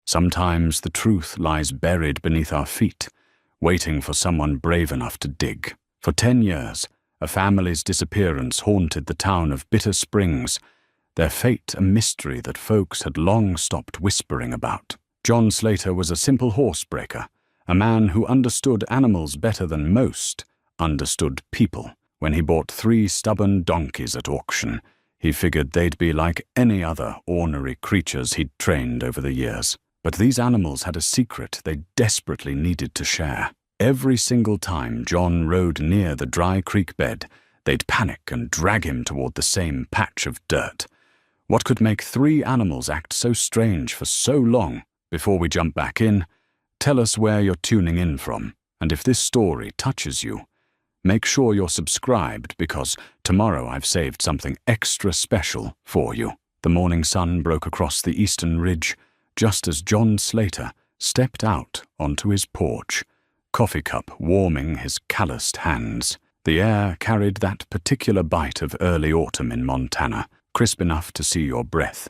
Sometimes the truth lies buried beneath our feet, waiting for someone brave enough to dig. For 10 years, a family's disappearance haunted the town of Bitter Springs, their fate a mystery that folks had long stopped whispering about. John Slater was a simple horsebreaker, a man who understood animals better than most understood people. When he bought 3 stubborn donkeys at auction, he figured they'd be like any other ornery creatures he'd trained over the years. But these animals had a secret they desperately needed to share. Every single time John rode near the dry creek bed, they'd panic and drag him toward the same patch of dirt. What could make 3 animals act so strange for so long? Before we jump back in, tell us where you're tuning in from, and if this story touches you, make sure you're subscribed because tomorrow I've saved something extra special for you. The morning sun broke across the eastern ridge just as John Slater stepped out onto his porch, coffee cup warming his calloused hands. The air carried that particular bite of early autumn in Montana, crisp enough to see your breath,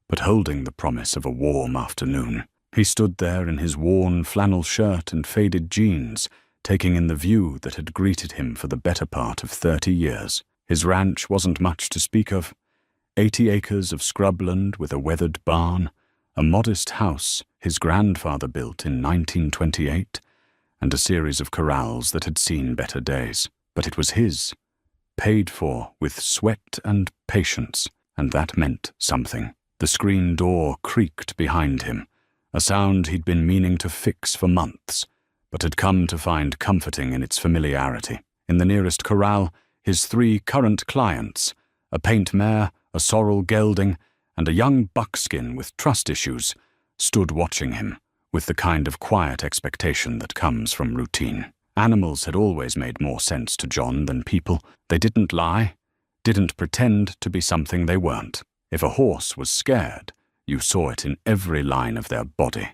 but holding the promise of a warm afternoon. He stood there in his worn flannel shirt and faded jeans, taking in the view that had greeted him for the better part of 30 years. His ranch wasn't much to speak of. 80 acres of scrubland with a weathered barn, a modest house his grandfather built in 1928, and a series of corrals that had seen better days. But it was his, paid for with sweat and patience, and that meant something. The screen door creaked behind him, a sound he'd been meaning to fix for months, but had come to find comforting in its familiarity. In the nearest corral, his 3 current clients, a paint mare, a sorrel gelding, and a young buckskin with trust issues, stood watching him, with the kind of quiet expectation that comes from routine. Animals had always made more sense to John than people. They didn't lie, didn't pretend to be something they weren't. If a horse was scared, you saw it in every line of their body.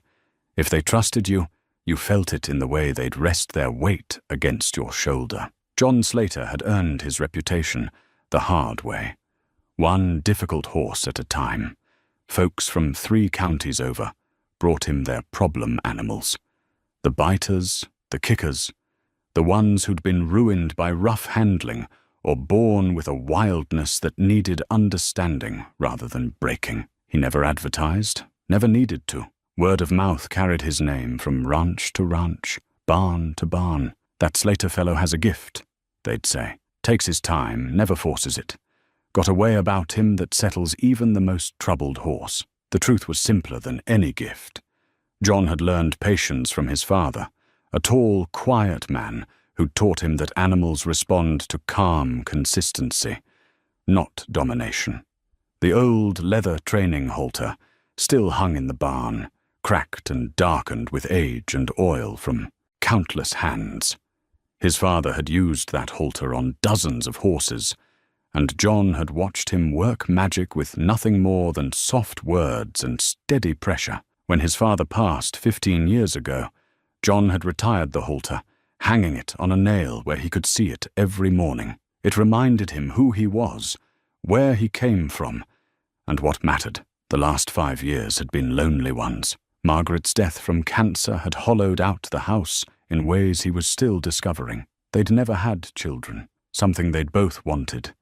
If they trusted you, you felt it in the way they'd rest their weight against your shoulder. John Slater had earned his reputation the hard way, one difficult horse at a time. Folks from 3 counties over brought him their problem animals. The biters, the kickers, the ones who'd been ruined by rough handling or born with a wildness that needed understanding rather than breaking. He never advertised, never needed to. Word of mouth carried his name from ranch to ranch, barn to barn. That Slater fellow has a gift, they'd say. Takes his time, never forces it. Got a way about him that settles even the most troubled horse. The truth was simpler than any gift. John had learned patience from his father, a tall, quiet man who taught him that animals respond to calm consistency, not domination. The old leather training halter still hung in the barn, cracked and darkened with age and oil from countless hands. His father had used that halter on dozens of horses, and John had watched him work magic with nothing more than soft words and steady pressure. When his father passed 15 years ago, John had retired the halter, hanging it on a nail where he could see it every morning. It reminded him who he was, where he came from, and what mattered. The last 5 years had been lonely ones. Margaret's death from cancer had hollowed out the house in ways he was still discovering. They'd never had children, something they'd both wanted.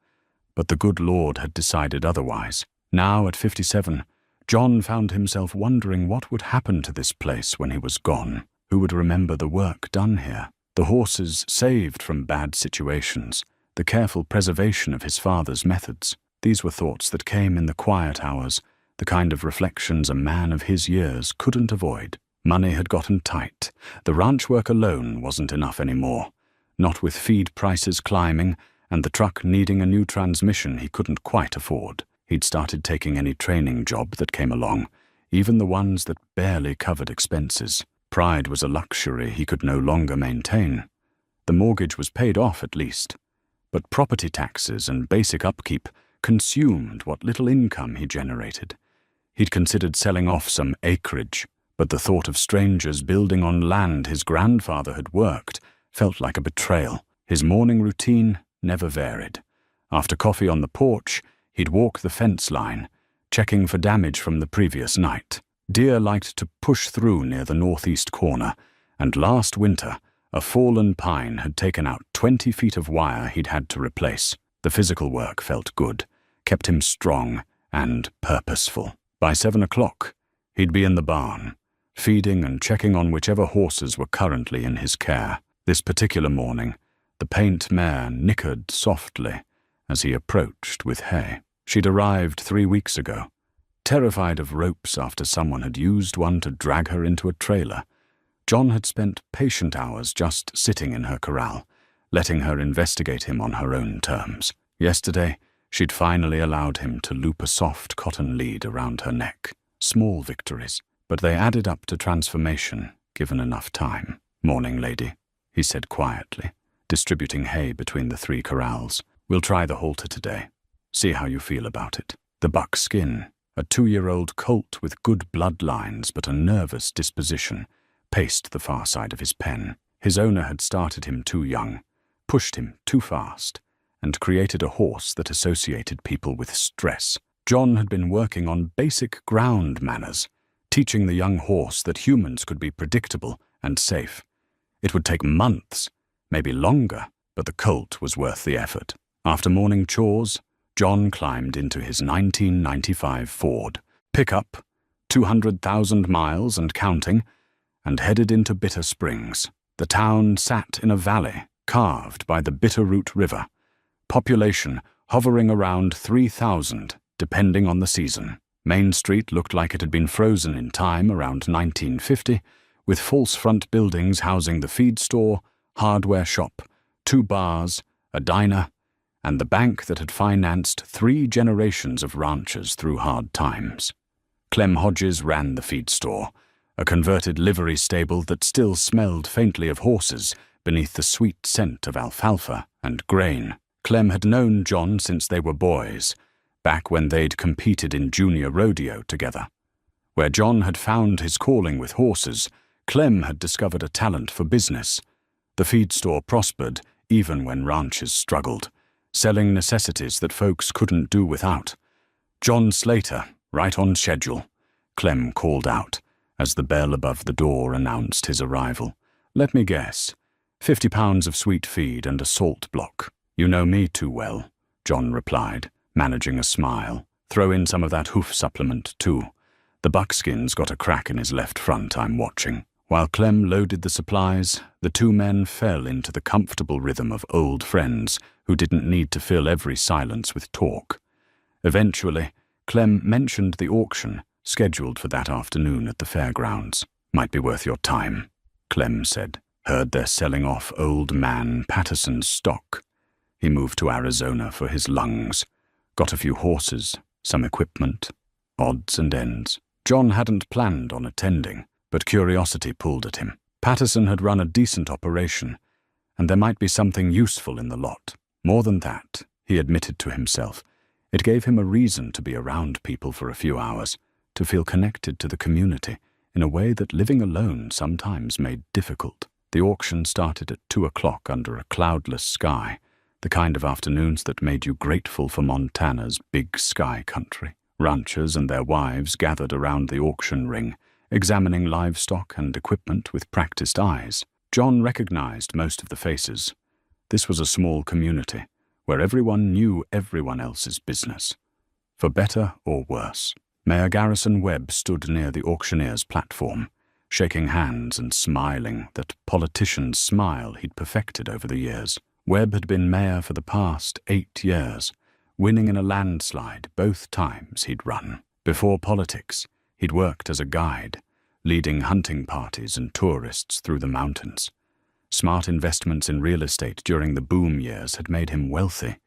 But the good Lord had decided otherwise. Now, at 57, John found himself wondering what would happen to this place when he was gone. Who would remember the work done here? The horses saved from bad situations, the careful preservation of his father's methods. These were thoughts that came in the quiet hours, the kind of reflections a man of his years couldn't avoid. Money had gotten tight. The ranch work alone wasn't enough anymore, not with feed prices climbing and the truck needing a new transmission he couldn't quite afford. He'd started taking any training job that came along, even the ones that barely covered expenses. Pride was a luxury he could no longer maintain. The mortgage was paid off at least, but property taxes and basic upkeep consumed what little income he generated. He'd considered selling off some acreage, but the thought of strangers building on land his grandfather had worked felt like a betrayal. His morning routine never varied. After coffee on the porch, he'd walk the fence line, checking for damage from the previous night. Deer liked to push through near the northeast corner, and last winter, a fallen pine had taken out 20 feet of wire he'd had to replace. The physical work felt good, kept him strong and purposeful. By 7 o'clock, he'd be in the barn, feeding and checking on whichever horses were currently in his care. This particular morning, the paint mare nickered softly as he approached with hay. She'd arrived 3 weeks ago, terrified of ropes after someone had used one to drag her into a trailer. John had spent patient hours just sitting in her corral, letting her investigate him on her own terms. Yesterday, she'd finally allowed him to loop a soft cotton lead around her neck. Small victories, but they added up to transformation, given enough time. "Morning, lady," he said quietly, distributing hay between the 3 corrals. "We'll try the halter today. See how you feel about it." The buckskin, a 2-year-old colt with good bloodlines but a nervous disposition, paced the far side of his pen. His owner had started him too young, pushed him too fast, and created a horse that associated people with stress. John had been working on basic ground manners, teaching the young horse that humans could be predictable and safe. It would take months, maybe longer, but the colt was worth the effort. After morning chores, John climbed into his 1995 Ford pickup, 200,000 miles and counting, and headed into Bitter Springs. The town sat in a valley carved by the Bitterroot River, population hovering around 3,000, depending on the season. Main Street looked like it had been frozen in time around 1950, with false front buildings housing the feed store, hardware shop, 2 bars, a diner, and the bank that had financed 3 generations of ranchers through hard times. Clem Hodges ran the feed store, a converted livery stable that still smelled faintly of horses beneath the sweet scent of alfalfa and grain. Clem had known John since they were boys, back when they'd competed in junior rodeo together. Where John had found his calling with horses, Clem had discovered a talent for business. The feed store prospered even when ranchers struggled, selling necessities that folks couldn't do without. "John Slater, right on schedule," Clem called out, as the bell above the door announced his arrival. "Let me guess, 50 pounds of sweet feed and a salt block." "You know me too well," John replied, managing a smile. "Throw in some of that hoof supplement, too. The buckskin's got a crack in his left front, I'm watching." While Clem loaded the supplies, the 2 men fell into the comfortable rhythm of old friends who didn't need to fill every silence with talk. Eventually, Clem mentioned the auction scheduled for that afternoon at the fairgrounds. "Might be worth your time," Clem said. "Heard they're selling off old man Patterson's stock. He moved to Arizona for his lungs. Got a few horses, some equipment, odds and ends." John hadn't planned on attending, but curiosity pulled at him. Patterson had run a decent operation, and there might be something useful in the lot. More than that, he admitted to himself, it gave him a reason to be around people for a few hours, to feel connected to the community in a way that living alone sometimes made difficult. The auction started at 2 o'clock under a cloudless sky, the kind of afternoons that made you grateful for Montana's big sky country. Ranchers and their wives gathered around the auction ring, examining livestock and equipment with practiced eyes. John recognized most of the faces. This was a small community, where everyone knew everyone else's business, for better or worse. Mayor Garrison Webb stood near the auctioneer's platform, shaking hands and smiling that politician's smile he'd perfected over the years. Webb had been mayor for the past 8 years, winning in a landslide both times he'd run. Before politics, he'd worked as a guide, leading hunting parties and tourists through the mountains. Smart investments in real estate during the boom years had made him wealthy,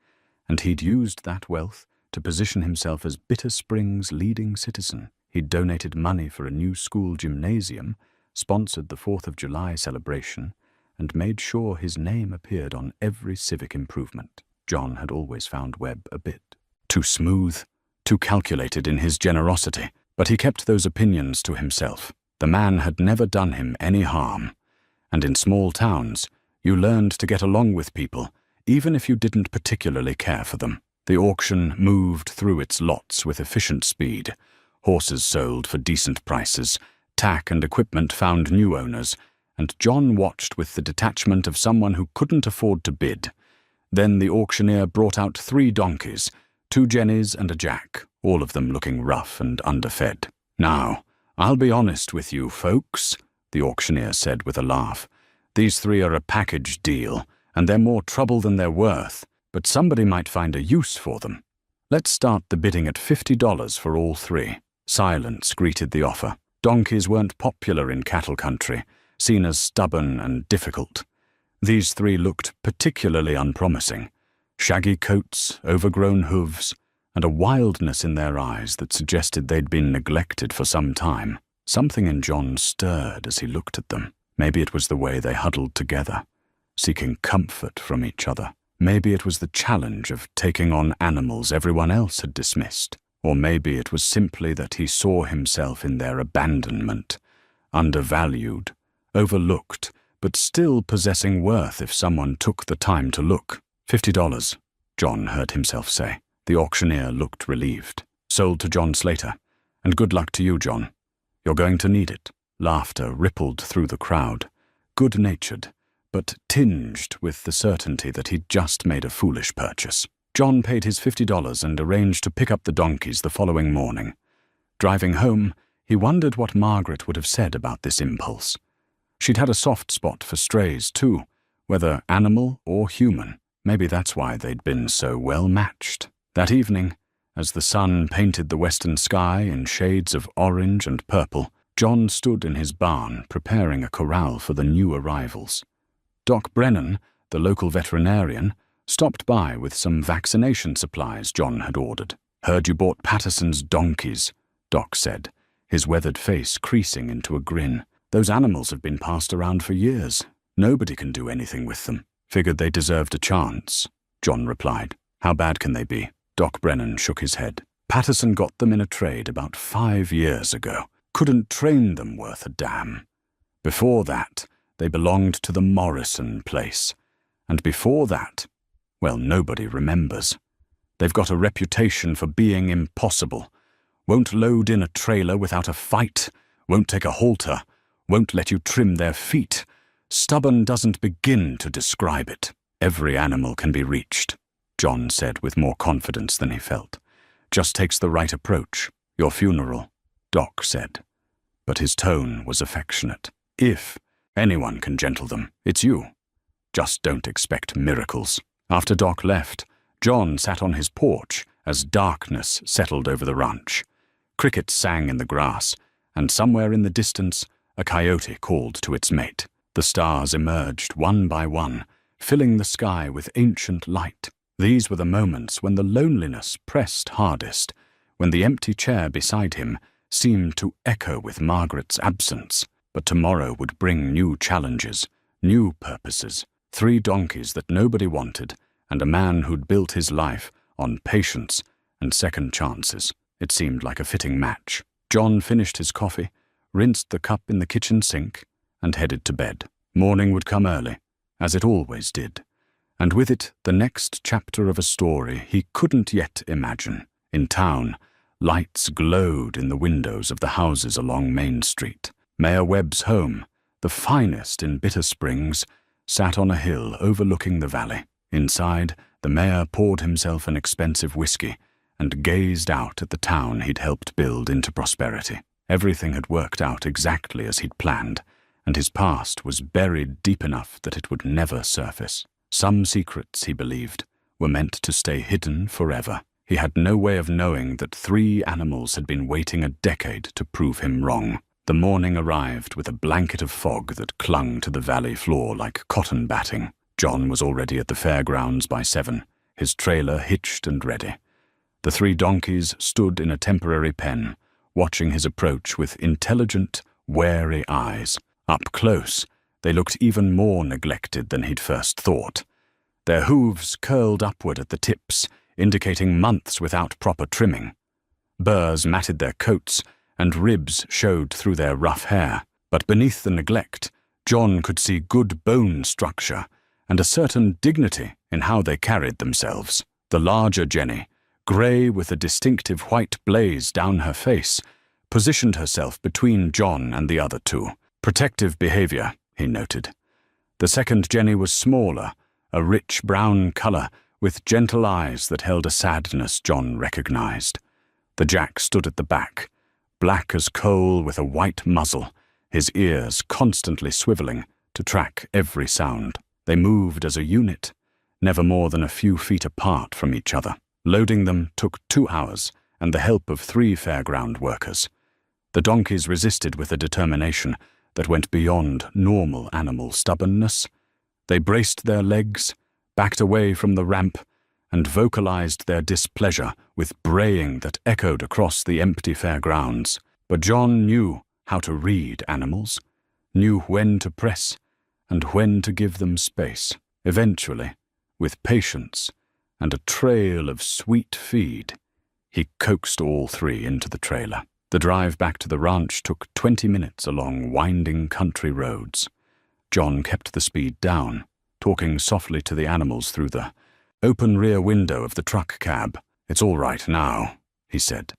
and he'd used that wealth to position himself as Bitter Springs' leading citizen. He'd donated money for a new school gymnasium, sponsored the 4th of July celebration, and made sure his name appeared on every civic improvement. John had always found Webb a bit too smooth, too calculated in his generosity, but he kept those opinions to himself. The man had never done him any harm, and in small towns, you learned to get along with people, even if you didn't particularly care for them. The auction moved through its lots with efficient speed. horses sold for decent prices, tack and equipment found new owners, and John watched with the detachment of someone who couldn't afford to bid. Then the auctioneer brought out 3 donkeys, 2 jennies and a jack, all of them looking rough and underfed. "Now, I'll be honest with you folks," the auctioneer said with a laugh. "These 3 are a package deal, and they're more trouble than they're worth, but somebody might find a use for them. Let's start the bidding at $50 for all 3. Silence greeted the offer. Donkeys weren't popular in cattle country, seen as stubborn and difficult. These 3 looked particularly unpromising. Shaggy coats, overgrown hooves, and a wildness in their eyes that suggested they'd been neglected for some time. Something in John stirred as he looked at them. Maybe it was the way they huddled together, seeking comfort from each other. Maybe it was the challenge of taking on animals everyone else had dismissed. Or maybe it was simply that he saw himself in their abandonment, undervalued, overlooked, but still possessing worth if someone took the time to look. $50, John heard himself say. The auctioneer looked relieved. "Sold to John Slater. And good luck to you, John. You're going to need it." Laughter rippled through the crowd, good-natured, but tinged with the certainty that he'd just made a foolish purchase. John paid his $50 and arranged to pick up the donkeys the following morning. Driving home, he wondered what Margaret would have said about this impulse. She'd had a soft spot for strays, too, whether animal or human. Maybe that's why they'd been so well matched. That evening, as the sun painted the western sky in shades of orange and purple, John stood in his barn preparing a corral for the new arrivals. Doc Brennan, the local veterinarian, stopped by with some vaccination supplies John had ordered. "Heard you bought Patterson's donkeys," Doc said, his weathered face creasing into a grin. "Those animals have been passed around for years. Nobody can do anything with them." "Figured they deserved a chance," John replied. "How bad can they be?" Doc Brennan shook his head. "Patterson got them in a trade about 5 years ago. Couldn't train them worth a damn. Before that, they belonged to the Morrison place. And before that, well, nobody remembers. They've got a reputation for being impossible. Won't load in a trailer without a fight, won't take a halter, won't let you trim their feet. Stubborn doesn't begin to describe it. Every animal can be reached," John said with more confidence than he felt. "Just takes the right approach. Your funeral," Doc said. But his tone was affectionate. "If anyone can gentle them, it's you. Just don't expect miracles." After Doc left, John sat on his porch as darkness settled over the ranch. Crickets sang in the grass, and somewhere in the distance, a coyote called to its mate. The stars emerged one by one, filling the sky with ancient light. These were the moments when the loneliness pressed hardest, when the empty chair beside him seemed to echo with Margaret's absence. But tomorrow would bring new challenges, new purposes, 3 donkeys that nobody wanted, and a man who'd built his life on patience and second chances. It seemed like a fitting match. John finished his coffee, rinsed the cup in the kitchen sink, and headed to bed. Morning would come early, as it always did, and with it the next chapter of a story he couldn't yet imagine. In town, lights glowed in the windows of the houses along Main Street. Mayor Webb's home, the finest in Bitter Springs, sat on a hill overlooking the valley. Inside, the mayor poured himself an expensive whiskey and gazed out at the town he'd helped build into prosperity. Everything had worked out exactly as he'd planned, and his past was buried deep enough that it would never surface. Some secrets, he believed, were meant to stay hidden forever. He had no way of knowing that 3 animals had been waiting a decade to prove him wrong. The morning arrived with a blanket of fog that clung to the valley floor like cotton batting. John was already at the fairgrounds by 7, his trailer hitched and ready. The 3 donkeys stood in a temporary pen, watching his approach with intelligent, wary eyes. Up close, they looked even more neglected than he'd first thought. Their hooves curled upward at the tips, indicating months without proper trimming. Burrs matted their coats, and ribs showed through their rough hair. But beneath the neglect, John could see good bone structure and a certain dignity in how they carried themselves. The larger Jenny, grey with a distinctive white blaze down her face, positioned herself between John and the other two. Protective behavior, he noted. The second Jenny was smaller, a rich brown colour, with gentle eyes that held a sadness John recognized. The Jack stood at the back, black as coal with a white muzzle, his ears constantly swivelling to track every sound. They moved as a unit, never more than a few feet apart from each other. Loading them took 2 hours and the help of 3 fairground workers. The donkeys resisted with a determination that went beyond normal animal stubbornness. They braced their legs, backed away from the ramp, and vocalized their displeasure with braying that echoed across the empty fairgrounds. But John knew how to read animals, knew when to press and when to give them space. Eventually, with patience and a trail of sweet feed, he coaxed all 3 into the trailer. The drive back to the ranch took 20 minutes along winding country roads. John kept the speed down, talking softly to the animals through the open rear window of the truck cab. "It's all right now," he said.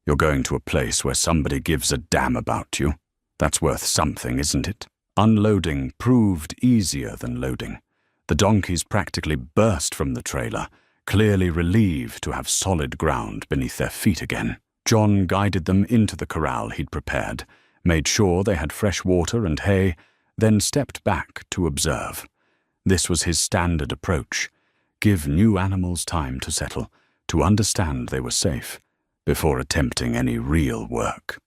"You're going to a place where somebody gives a damn about you. That's worth something, isn't it?" Unloading proved easier than loading. The donkeys practically burst from the trailer, clearly relieved to have solid ground beneath their feet again. John guided them into the corral he'd prepared, made sure they had fresh water and hay, then stepped back to observe. This was his standard approach: give new animals time to settle, to understand they were safe, before attempting any real work.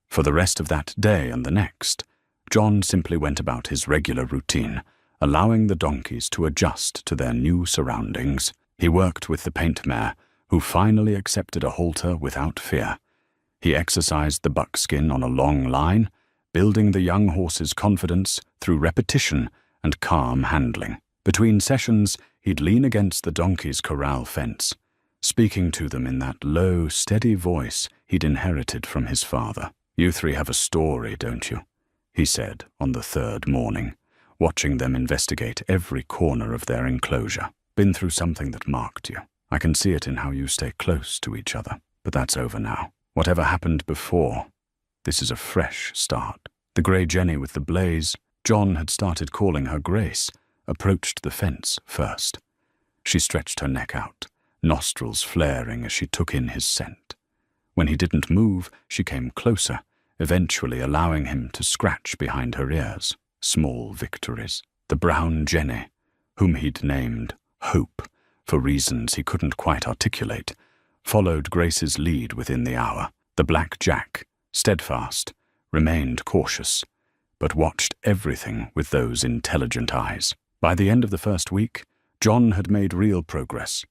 For the rest of that day and the next, John simply went about his regular routine, allowing the donkeys to adjust to their new surroundings. He worked with the paint mare, who finally accepted a halter without fear. He exercised the buckskin on a long line, building the young horse's confidence through repetition and calm handling. Between sessions, he'd lean against the donkey's corral fence, speaking to them in that low, steady voice he'd inherited from his father. "You 3 have a story, don't you?" he said on the 3rd morning, watching them investigate every corner of their enclosure. "Been through something that marked you. I can see it in how you stay close to each other. But that's over now. Whatever happened before, this is a fresh start." The grey Jenny with the blaze, John had started calling her Grace, approached the fence first. She stretched her neck out, nostrils flaring as she took in his scent. When he didn't move, she came closer, eventually allowing him to scratch behind her ears. Small victories. The brown Jenny, whom he'd named Hope, for reasons he couldn't quite articulate, followed Grace's lead within the hour. The black Jack, steadfast, remained cautious, but watched everything with those intelligent eyes. By the end of the first week, John had made real progress.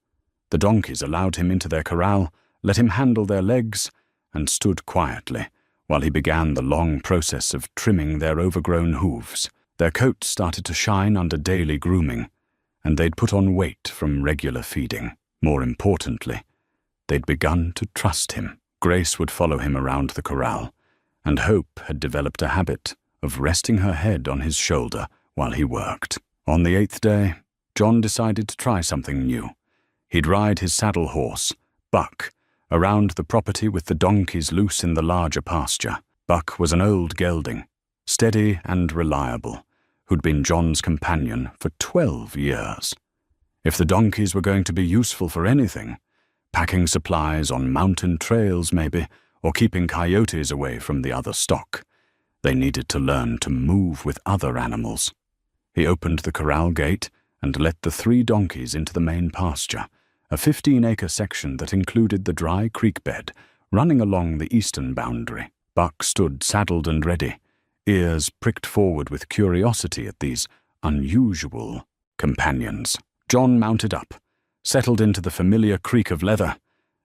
The donkeys allowed him into their corral, let him handle their legs, and stood quietly while he began the long process of trimming their overgrown hooves. Their coats started to shine under daily grooming, and they'd put on weight from regular feeding. More importantly, they'd begun to trust him. Grace would follow him around the corral, and Hope had developed a habit of resting her head on his shoulder while he worked. On the 8th day, John decided to try something new. He'd ride his saddle horse, Buck, around the property with the donkeys loose in the larger pasture. Buck was an old gelding, steady and reliable, who'd been John's companion for 12 years. If the donkeys were going to be useful for anything, packing supplies on mountain trails maybe, or keeping coyotes away from the other stock, they needed to learn to move with other animals. He opened the corral gate and let the 3 donkeys into the main pasture, a 15-acre section that included the dry creek bed running along the eastern boundary. Buck stood saddled and ready, ears pricked forward with curiosity at these unusual companions. John mounted up, settled into the familiar creak of leather,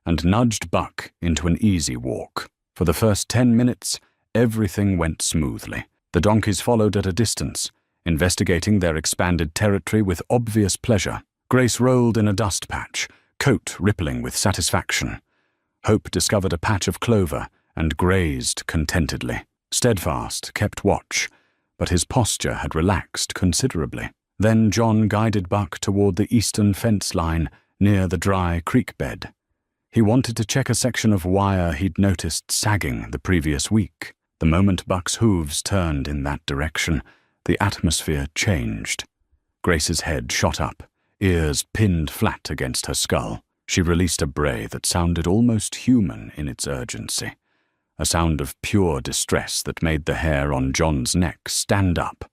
and nudged Buck into an easy walk. For the first 10 minutes, everything went smoothly. The donkeys followed at a distance, investigating their expanded territory with obvious pleasure. Grace rolled in a dust patch, coat rippling with satisfaction. Hope discovered a patch of clover and grazed contentedly. Steadfast kept watch, but his posture had relaxed considerably. Then John guided Buck toward the eastern fence line near the dry creek bed. He wanted to check a section of wire he'd noticed sagging the previous week. The moment Buck's hooves turned in that direction, the atmosphere changed. Grace's head shot up, ears pinned flat against her skull. She released a bray that sounded almost human in its urgency, a sound of pure distress that made the hair on John's neck stand up.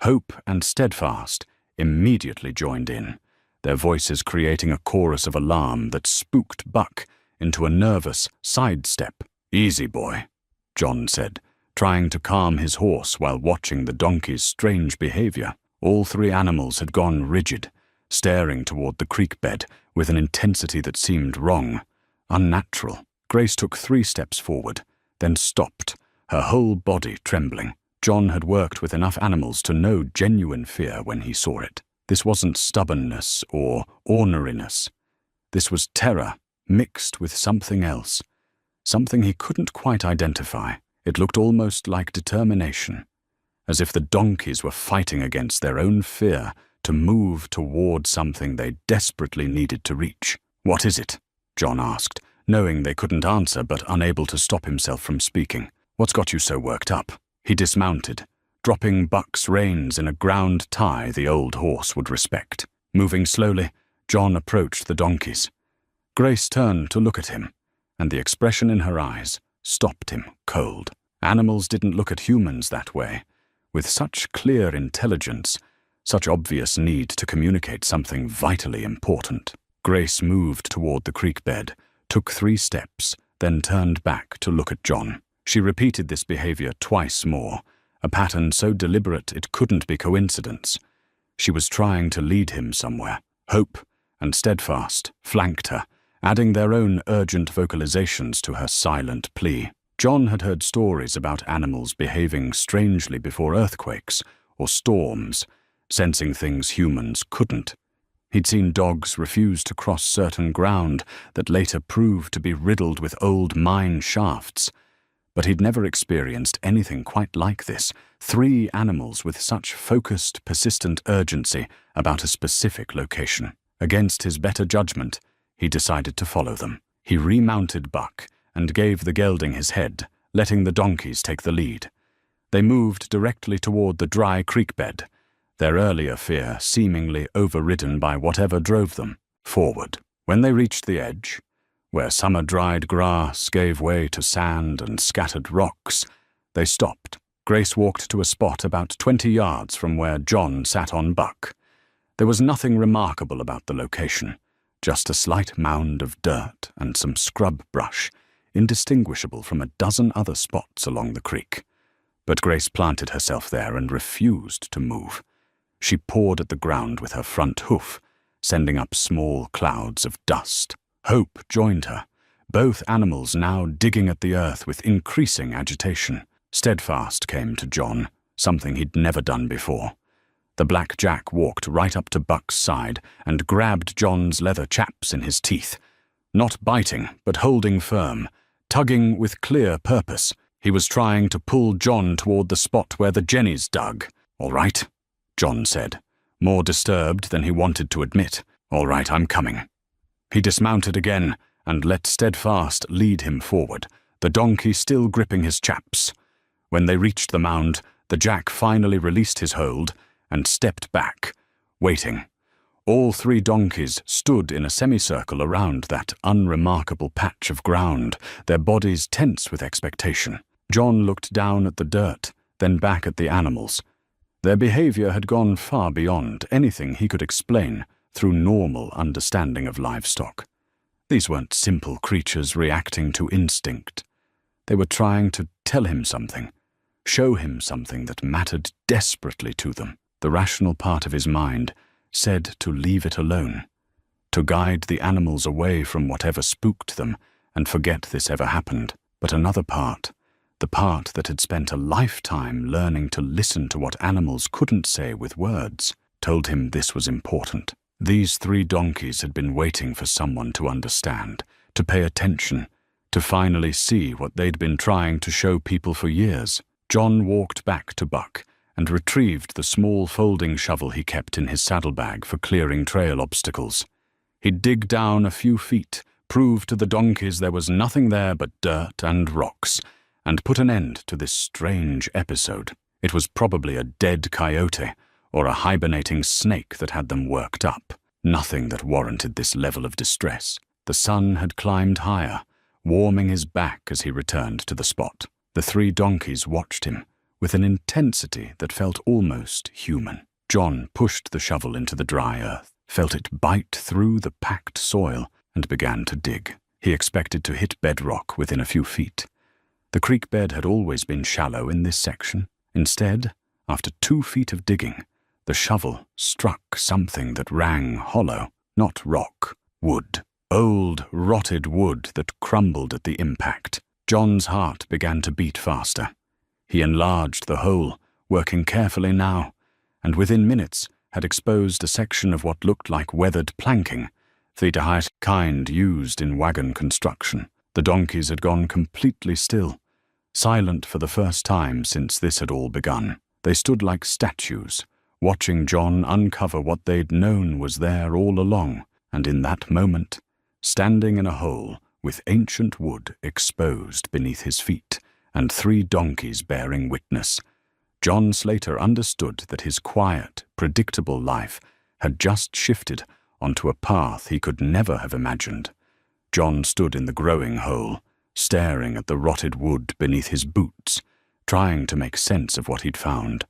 Hope and Steadfast immediately joined in, their voices creating a chorus of alarm that spooked Buck into a nervous sidestep. "Easy, boy," John said, trying to calm his horse while watching the donkey's strange behavior. All three animals had gone rigid, staring toward the creek bed with an intensity that seemed wrong, unnatural. Grace took 3 steps forward, then stopped, her whole body trembling. John had worked with enough animals to know genuine fear when he saw it. This wasn't stubbornness or orneriness. This was terror mixed with something else, something he couldn't quite identify. It looked almost like determination, as if the donkeys were fighting against their own fear to move toward something they desperately needed to reach. "What is it?" John asked, knowing they couldn't answer but unable to stop himself from speaking. "What's got you so worked up?" He dismounted, dropping Buck's reins in a ground tie the old horse would respect. Moving slowly, John approached the donkeys. Grace turned to look at him, and the expression in her eyes stopped him cold. Animals didn't look at humans that way, with such clear intelligence, such obvious need to communicate something vitally important. Grace moved toward the creek bed, took 3 steps, then turned back to look at John. She repeated this behavior twice more, a pattern so deliberate it couldn't be coincidence. She was trying to lead him somewhere. Hope and Steadfast flanked her, adding their own urgent vocalizations to her silent plea. John had heard stories about animals behaving strangely before earthquakes or storms, sensing things humans couldn't. He'd seen dogs refuse to cross certain ground that later proved to be riddled with old mine shafts. But he'd never experienced anything quite like this. 3 animals with such focused, persistent urgency about a specific location. Against his better judgment, he decided to follow them. He remounted Buck and gave the gelding his head, letting the donkeys take the lead. They moved directly toward the dry creek bed, their earlier fear seemingly overridden by whatever drove them forward. When they reached the edge, where summer-dried grass gave way to sand and scattered rocks, they stopped. Grace walked to a spot about 20 yards from where John sat on Buck. There was nothing remarkable about the location, just a slight mound of dirt and some scrub brush, indistinguishable from a dozen other spots along the creek. But Grace planted herself there and refused to move. She pawed at the ground with her front hoof, sending up small clouds of dust. Hope joined her, both animals now digging at the earth with increasing agitation. Steadfast came to John, something he'd never done before. The black Jack walked right up to Buck's side and grabbed John's leather chaps in his teeth, not biting but holding firm, tugging with clear purpose. He was trying to pull John toward the spot where the jennies dug. "All right," John said, more disturbed than he wanted to admit. "All right, I'm coming." He dismounted again and let Steadfast lead him forward, the donkey still gripping his chaps. When they reached the mound, the Jack finally released his hold and stepped back, waiting. All 3 donkeys stood in a semicircle around that unremarkable patch of ground, their bodies tense with expectation. John looked down at the dirt, then back at the animals. Their behavior had gone far beyond anything he could explain through normal understanding of livestock. These weren't simple creatures reacting to instinct. They were trying to tell him something, show him something that mattered desperately to them. The rational part of his mind said to leave it alone, to guide the animals away from whatever spooked them and forget this ever happened. But another part, the part that had spent a lifetime learning to listen to what animals couldn't say with words, told him this was important. These 3 donkeys had been waiting for someone to understand, to pay attention, to finally see what they'd been trying to show people for years. John walked back to Buck and retrieved the small folding shovel he kept in his saddlebag for clearing trail obstacles. He'd dig down a few feet, prove to the donkeys there was nothing there but dirt and rocks, and put an end to this strange episode. It was probably a dead coyote or a hibernating snake that had them worked up. Nothing that warranted this level of distress. The sun had climbed higher, warming his back as he returned to the spot. The 3 donkeys watched him with an intensity that felt almost human. John pushed the shovel into the dry earth, felt it bite through the packed soil, and began to dig. He expected to hit bedrock within a few feet. The creek bed had always been shallow in this section. Instead, after 2 feet of digging, the shovel struck something that rang hollow, not rock, wood. Old, rotted wood that crumbled at the impact. John's heart began to beat faster. He enlarged the hole, working carefully now, and within minutes had exposed a section of what looked like weathered planking, the kind used in wagon construction. The donkeys had gone completely still, silent for the first time since this had all begun. They stood like statues, watching John uncover what they'd known was there all along, and in that moment, standing in a hole with ancient wood exposed beneath his feet and 3 donkeys bearing witness, John Slater understood that his quiet, predictable life had just shifted onto a path he could never have imagined. John stood in the growing hole, staring at the rotted wood beneath his boots, trying to make sense of what he'd found.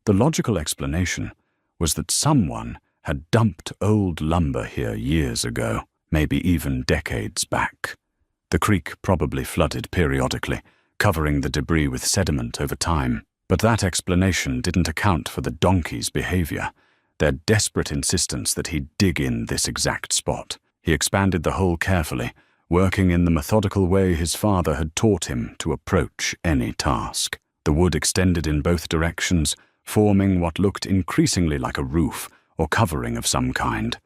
The logical explanation was that someone had dumped old lumber here years ago, maybe even decades back. The creek probably flooded periodically, covering the debris with sediment over time. But that explanation didn't account for the donkeys' behavior, their desperate insistence that he dig in this exact spot. He expanded the hole carefully, working in the methodical way his father had taught him to approach any task. The wood extended in both directions, forming what looked increasingly like a roof or covering of some kind.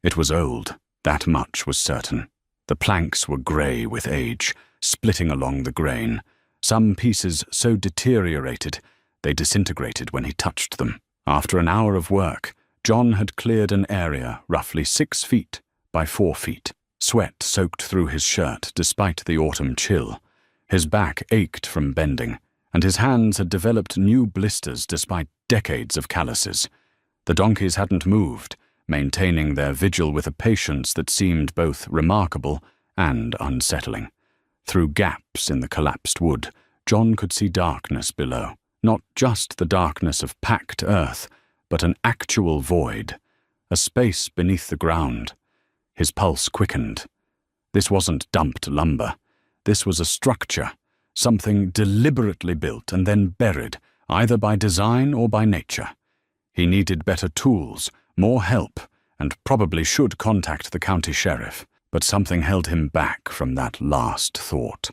It was old, that much was certain. The planks were grey with age, splitting along the grain, some pieces so deteriorated they disintegrated when he touched them. After an hour of work, John had cleared an area roughly 6 feet by 4 feet. Sweat soaked through his shirt despite the autumn chill. His back ached from bending, and his hands had developed new blisters despite decades of calluses. The donkeys hadn't moved, maintaining their vigil with a patience that seemed both remarkable and unsettling. Through gaps in the collapsed wood, John could see darkness below. Not just the darkness of packed earth, but an actual void, a space beneath the ground. His pulse quickened. This wasn't dumped lumber. This was a structure, something deliberately built and then buried, either by design or by nature. He needed better tools, more help, and probably should contact the county sheriff, but something held him back from that last thought.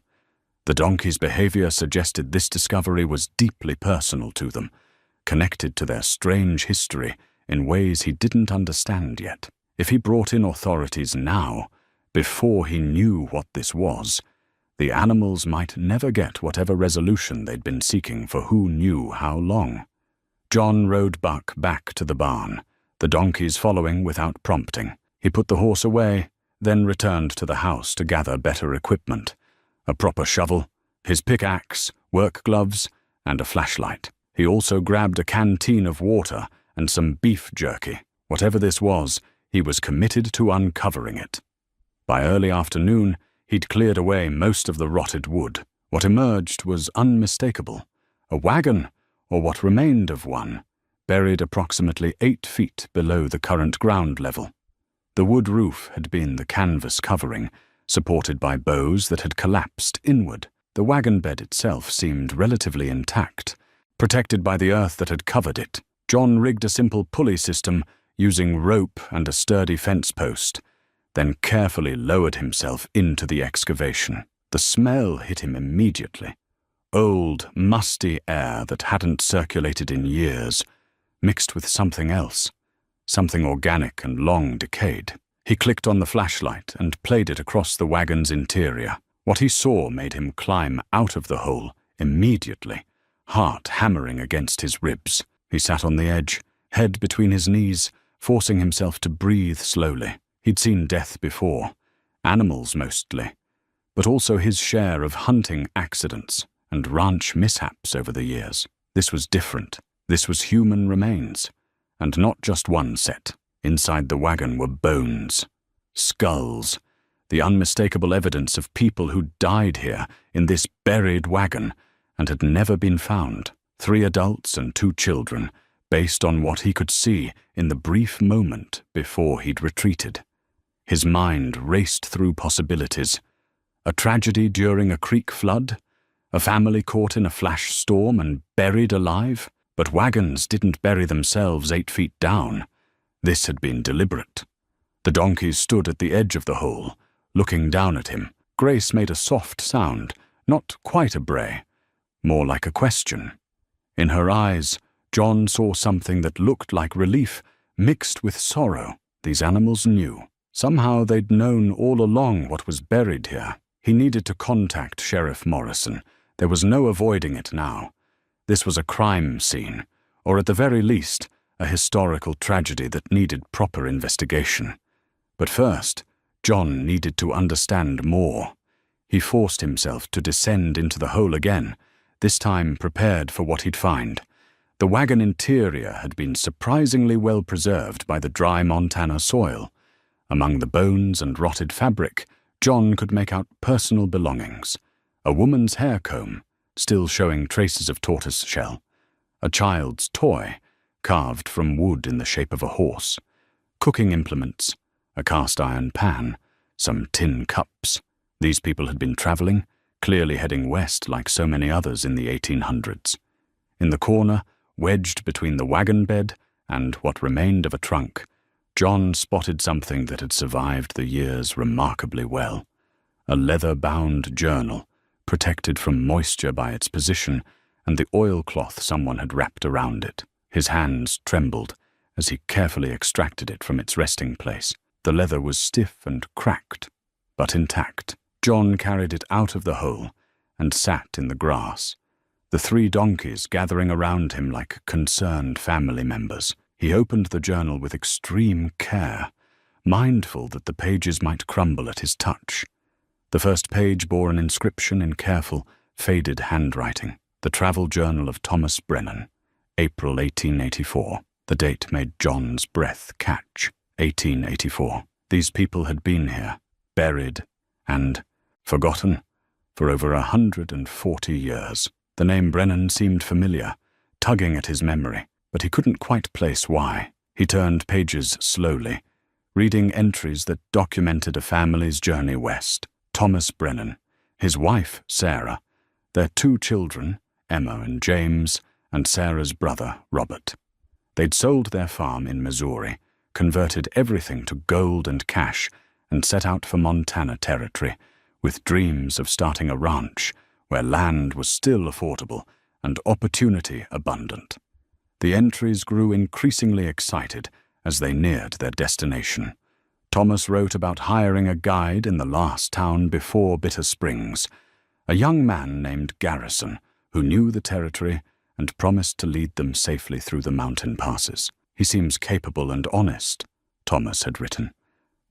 The donkey's behavior suggested this discovery was deeply personal to them, connected to their strange history in ways he didn't understand yet. If he brought in authorities now, before he knew what this was, the animals might never get whatever resolution they'd been seeking for who knew how long. John rode Buck back to the barn, the donkeys following without prompting. He put the horse away, then returned to the house to gather better equipment. A proper shovel, his pickaxe, work gloves, and a flashlight. He also grabbed a canteen of water and some beef jerky. Whatever this was, he was committed to uncovering it. By early afternoon, he'd cleared away most of the rotted wood. What emerged was unmistakable. A wagon, or what remained of one, buried approximately 8 feet below the current ground level. The wood roof had been the canvas covering, supported by bows that had collapsed inward. The wagon bed itself seemed relatively intact, protected by the earth that had covered it. John rigged a simple pulley system using rope and a sturdy fence post, then carefully lowered himself into the excavation. The smell hit him immediately. Old, musty air that hadn't circulated in years, mixed with something else, something organic and long decayed. He clicked on the flashlight and played it across the wagon's interior. What he saw made him climb out of the hole immediately, heart hammering against his ribs. He sat on the edge, head between his knees, forcing himself to breathe slowly. He'd seen death before, animals mostly, but also his share of hunting accidents and ranch mishaps over the years. This was different. This was human remains, and not just one set. Inside the wagon were bones, skulls, the unmistakable evidence of people who died here in this buried wagon and had never been found. 3 adults and 2 children, based on what he could see in the brief moment before he'd retreated. His mind raced through possibilities. A tragedy during a creek flood? A family caught in a flash storm and buried alive? But wagons didn't bury themselves 8 feet down. This had been deliberate. The donkeys stood at the edge of the hole, looking down at him. Grace made a soft sound, not quite a bray, more like a question. In her eyes, John saw something that looked like relief mixed with sorrow. These animals knew. Somehow they'd known all along what was buried here. He needed to contact Sheriff Morrison. There was no avoiding it now. This was a crime scene, or at the very least, a historical tragedy that needed proper investigation. But first, John needed to understand more. He forced himself to descend into the hole again, this time prepared for what he'd find. The wagon interior had been surprisingly well preserved by the dry Montana soil. Among the bones and rotted fabric, John could make out personal belongings. A woman's hair comb, still showing traces of tortoise shell. A child's toy, carved from wood in the shape of a horse. Cooking implements, a cast-iron pan, some tin cups. These people had been traveling, clearly heading west like so many others in the 1800s. In the corner, wedged between the wagon bed and what remained of a trunk, John spotted something that had survived the years remarkably well. A leather-bound journal, protected from moisture by its position and the oilcloth someone had wrapped around it. His hands trembled as he carefully extracted it from its resting place. The leather was stiff and cracked, but intact. John carried it out of the hole and sat in the grass, the 3 donkeys gathering around him like concerned family members. He opened the journal with extreme care, mindful that the pages might crumble at his touch. The first page bore an inscription in careful, faded handwriting. The Travel Journal of Thomas Brennan, April 1884. The date made John's breath catch. 1884. These people had been here, buried, and forgotten for over 140 years. The name Brennan seemed familiar, tugging at his memory, but he couldn't quite place why. He turned pages slowly, reading entries that documented a family's journey west. Thomas Brennan, his wife, Sarah, their 2 children, Emma and James, and Sarah's brother, Robert. They'd sold their farm in Missouri, converted everything to gold and cash, and set out for Montana Territory, with dreams of starting a ranch where land was still affordable and opportunity abundant. The entries grew increasingly excited as they neared their destination. Thomas wrote about hiring a guide in the last town before Bitter Springs, a young man named Garrison who knew the territory and promised to lead them safely through the mountain passes. He seems capable and honest, Thomas had written,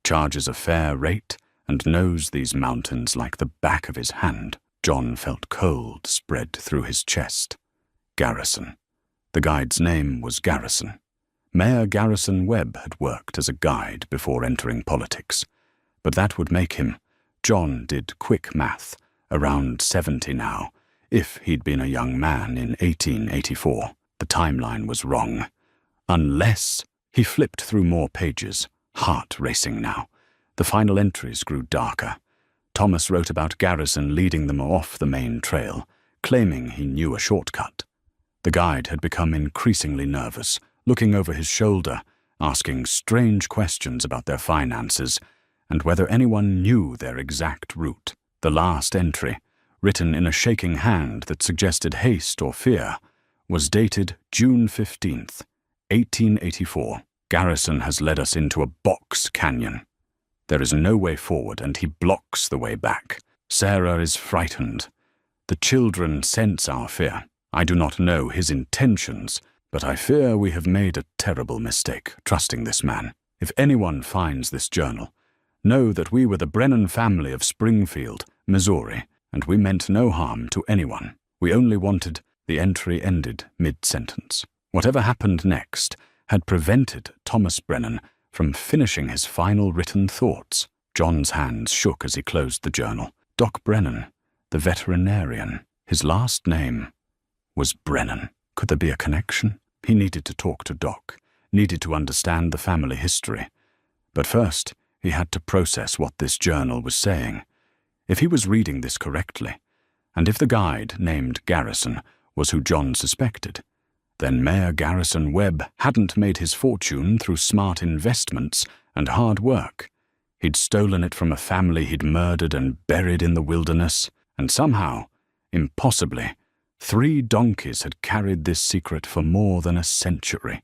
charges a fair rate and knows these mountains like the back of his hand. John felt cold spread through his chest. Garrison. The guide's name was Garrison. Mayor Garrison Webb had worked as a guide before entering politics, but that would make him, John did quick math, around 70 now, if he'd been a young man in 1884. The timeline was wrong. Unless... He flipped through more pages, heart racing now. The final entries grew darker. Thomas wrote about Garrison leading them off the main trail, claiming he knew a shortcut. The guide had become increasingly nervous, looking over his shoulder, asking strange questions about their finances and whether anyone knew their exact route. The last entry, written in a shaking hand that suggested haste or fear, was dated June 15th, 1884. Garrison has led us into a box canyon. There is no way forward, and he blocks the way back. Sarah is frightened. The children sense our fear. I do not know his intentions, but I fear we have made a terrible mistake trusting this man. If anyone finds this journal, Know that we were the Brennan family of Springfield, Missouri, and we meant no harm to anyone. We only wanted—" The entry ended mid-sentence. Whatever happened next had prevented Thomas Brennan from finishing his final written thoughts. John's hands shook as he closed the journal. Doc Brennan, the veterinarian. His last name was Brennan. Could there be a connection? He needed to talk to Doc, needed to understand the family history. But first, he had to process what this journal was saying. If he was reading this correctly, and if the guide named Garrison was who John suspected, then Mayor Garrison Webb hadn't made his fortune through smart investments and hard work. He'd stolen it from a family he'd murdered and buried in the wilderness, and somehow, impossibly, 3 donkeys had carried this secret for more than a century,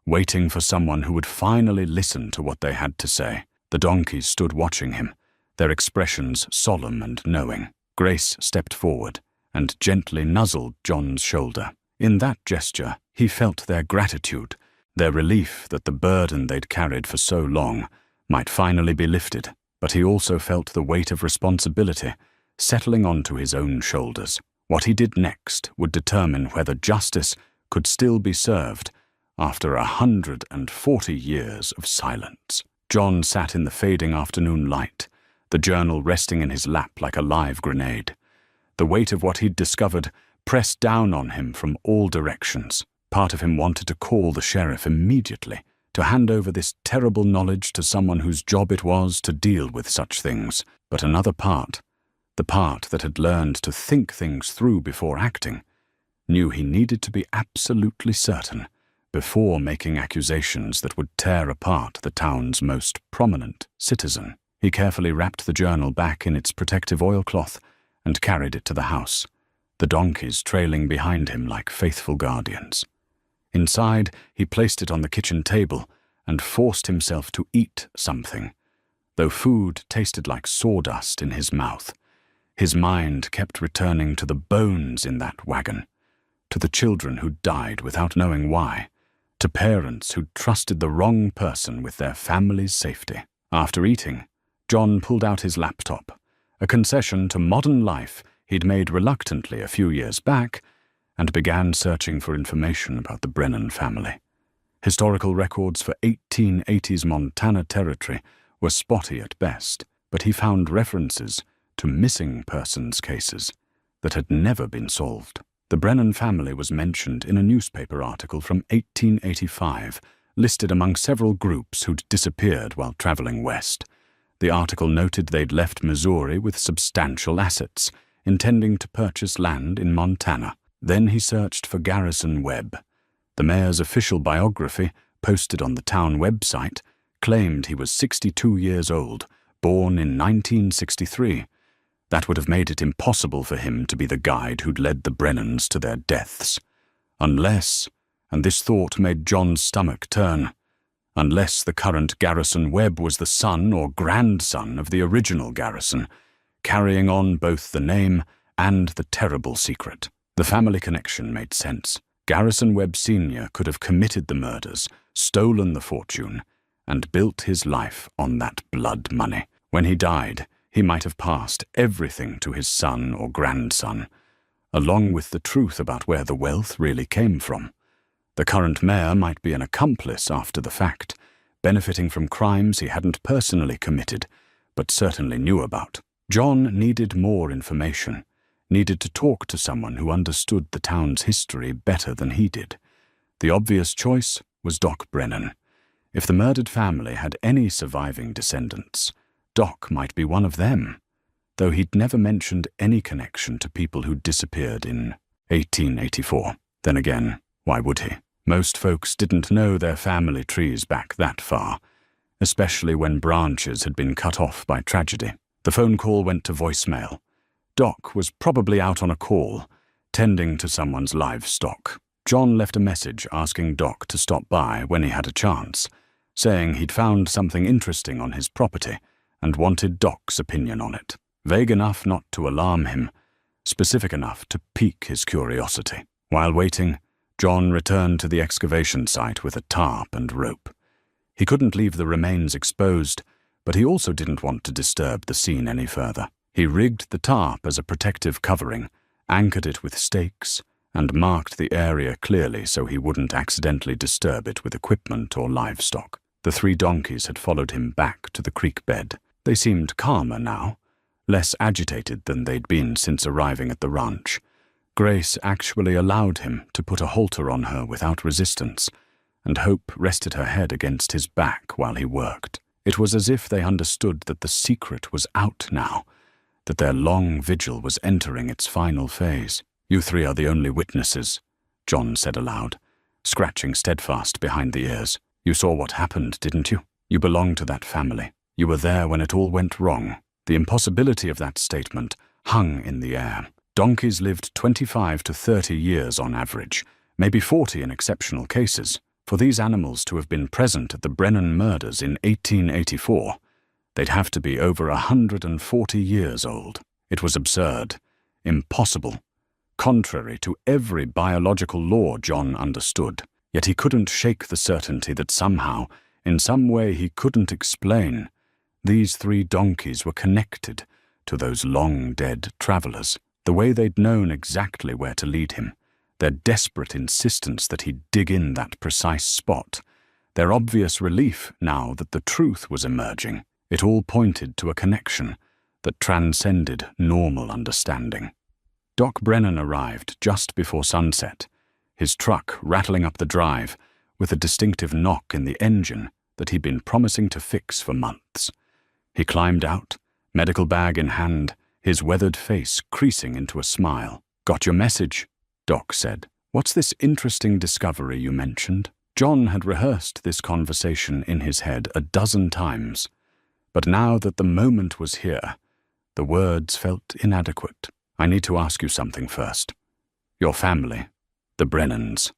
waiting for someone who would finally listen to what they had to say. The donkeys stood watching him, their expressions solemn and knowing. Grace stepped forward and gently nuzzled John's shoulder. In that gesture, he felt their gratitude, their relief that the burden they'd carried for so long might finally be lifted. But he also felt the weight of responsibility settling onto his own shoulders. What he did next would determine whether justice could still be served after 140 years of silence. John sat in the fading afternoon light, the journal resting in his lap like a live grenade. The weight of what he'd discovered pressed down on him from all directions. Part of him wanted to call the sheriff immediately, to hand over this terrible knowledge to someone whose job it was to deal with such things. But another part, the part that had learned to think things through before acting, knew he needed to be absolutely certain before making accusations that would tear apart the town's most prominent citizen. He carefully wrapped the journal back in its protective oilcloth and carried it to the house, the donkeys trailing behind him like faithful guardians. Inside, he placed it on the kitchen table and forced himself to eat something. Though food tasted like sawdust in his mouth, his mind kept returning to the bones in that wagon, to the children who died without knowing why, to parents who trusted the wrong person with their family's safety. After eating, John pulled out his laptop, a concession to modern life he'd made reluctantly a few years back, and began searching for information about the Brennan family. Historical records for 1880s Montana territory were spotty at best, but he found references to missing persons cases that had never been solved. The Brennan family was mentioned in a newspaper article from 1885, listed among several groups who'd disappeared while traveling west. The article noted they'd left Missouri with substantial assets, intending to purchase land in Montana. Then he searched for Garrison Webb. The mayor's official biography, posted on the town website, claimed he was 62 years old, born in 1963. That would have made it impossible for him to be the guide who'd led the Brennans to their deaths. Unless, and this thought made John's stomach turn, unless the current Garrison Webb was the son or grandson of the original Garrison, carrying on both the name and the terrible secret. The family connection made sense. Garrison Webb Sr. could have committed the murders, stolen the fortune, and built his life on that blood money. When he died, he might have passed everything to his son or grandson, along with the truth about where the wealth really came from. The current mayor might be an accomplice after the fact, benefiting from crimes he hadn't personally committed, but certainly knew about. John needed more information, needed to talk to someone who understood the town's history better than he did. The obvious choice was Doc Brennan. If the murdered family had any surviving descendants, Doc might be one of them, though he'd never mentioned any connection to people who'd disappeared in 1884. Then again, why would he? Most folks didn't know their family trees back that far, especially when branches had been cut off by tragedy. The phone call went to voicemail. Doc was probably out on a call, tending to someone's livestock. John left a message asking Doc to stop by when he had a chance, saying he'd found something interesting on his property and wanted Doc's opinion on it. Vague enough not to alarm him, specific enough to pique his curiosity. While waiting, John returned to the excavation site with a tarp and rope. He couldn't leave the remains exposed, but he also didn't want to disturb the scene any further. He rigged the tarp as a protective covering, anchored it with stakes, and marked the area clearly so he wouldn't accidentally disturb it with equipment or livestock. The 3 donkeys had followed him back to the creek bed. They seemed calmer now, less agitated than they'd been since arriving at the ranch. Grace actually allowed him to put a halter on her without resistance, and Hope rested her head against his back while he worked. It was as if they understood that the secret was out now, that their long vigil was entering its final phase. "You 3 are the only witnesses," John said aloud, scratching steadfast behind the ears. "You saw what happened, didn't you? You belong to that family. You were there when it all went wrong." The impossibility of that statement hung in the air. Donkeys lived 25 to 30 years on average, maybe 40 in exceptional cases. For these animals to have been present at the Brennan murders in 1884, they'd have to be over 140 years old. It was absurd, impossible, contrary to every biological law John understood. Yet he couldn't shake the certainty that somehow, in some way he couldn't explain, these 3 donkeys were connected to those long-dead travelers. The way they'd known exactly where to lead him, their desperate insistence that he'd dig in that precise spot, their obvious relief now that the truth was emerging, it all pointed to a connection that transcended normal understanding. Doc Brennan arrived just before sunset, his truck rattling up the drive with a distinctive knock in the engine that he'd been promising to fix for months. He climbed out, medical bag in hand, his weathered face creasing into a smile. "Got your message," Doc said. "What's this interesting discovery you mentioned?" John had rehearsed this conversation in his head a dozen times, but now that the moment was here, the words felt inadequate. "I need to ask you something first. Your family, the Brennans,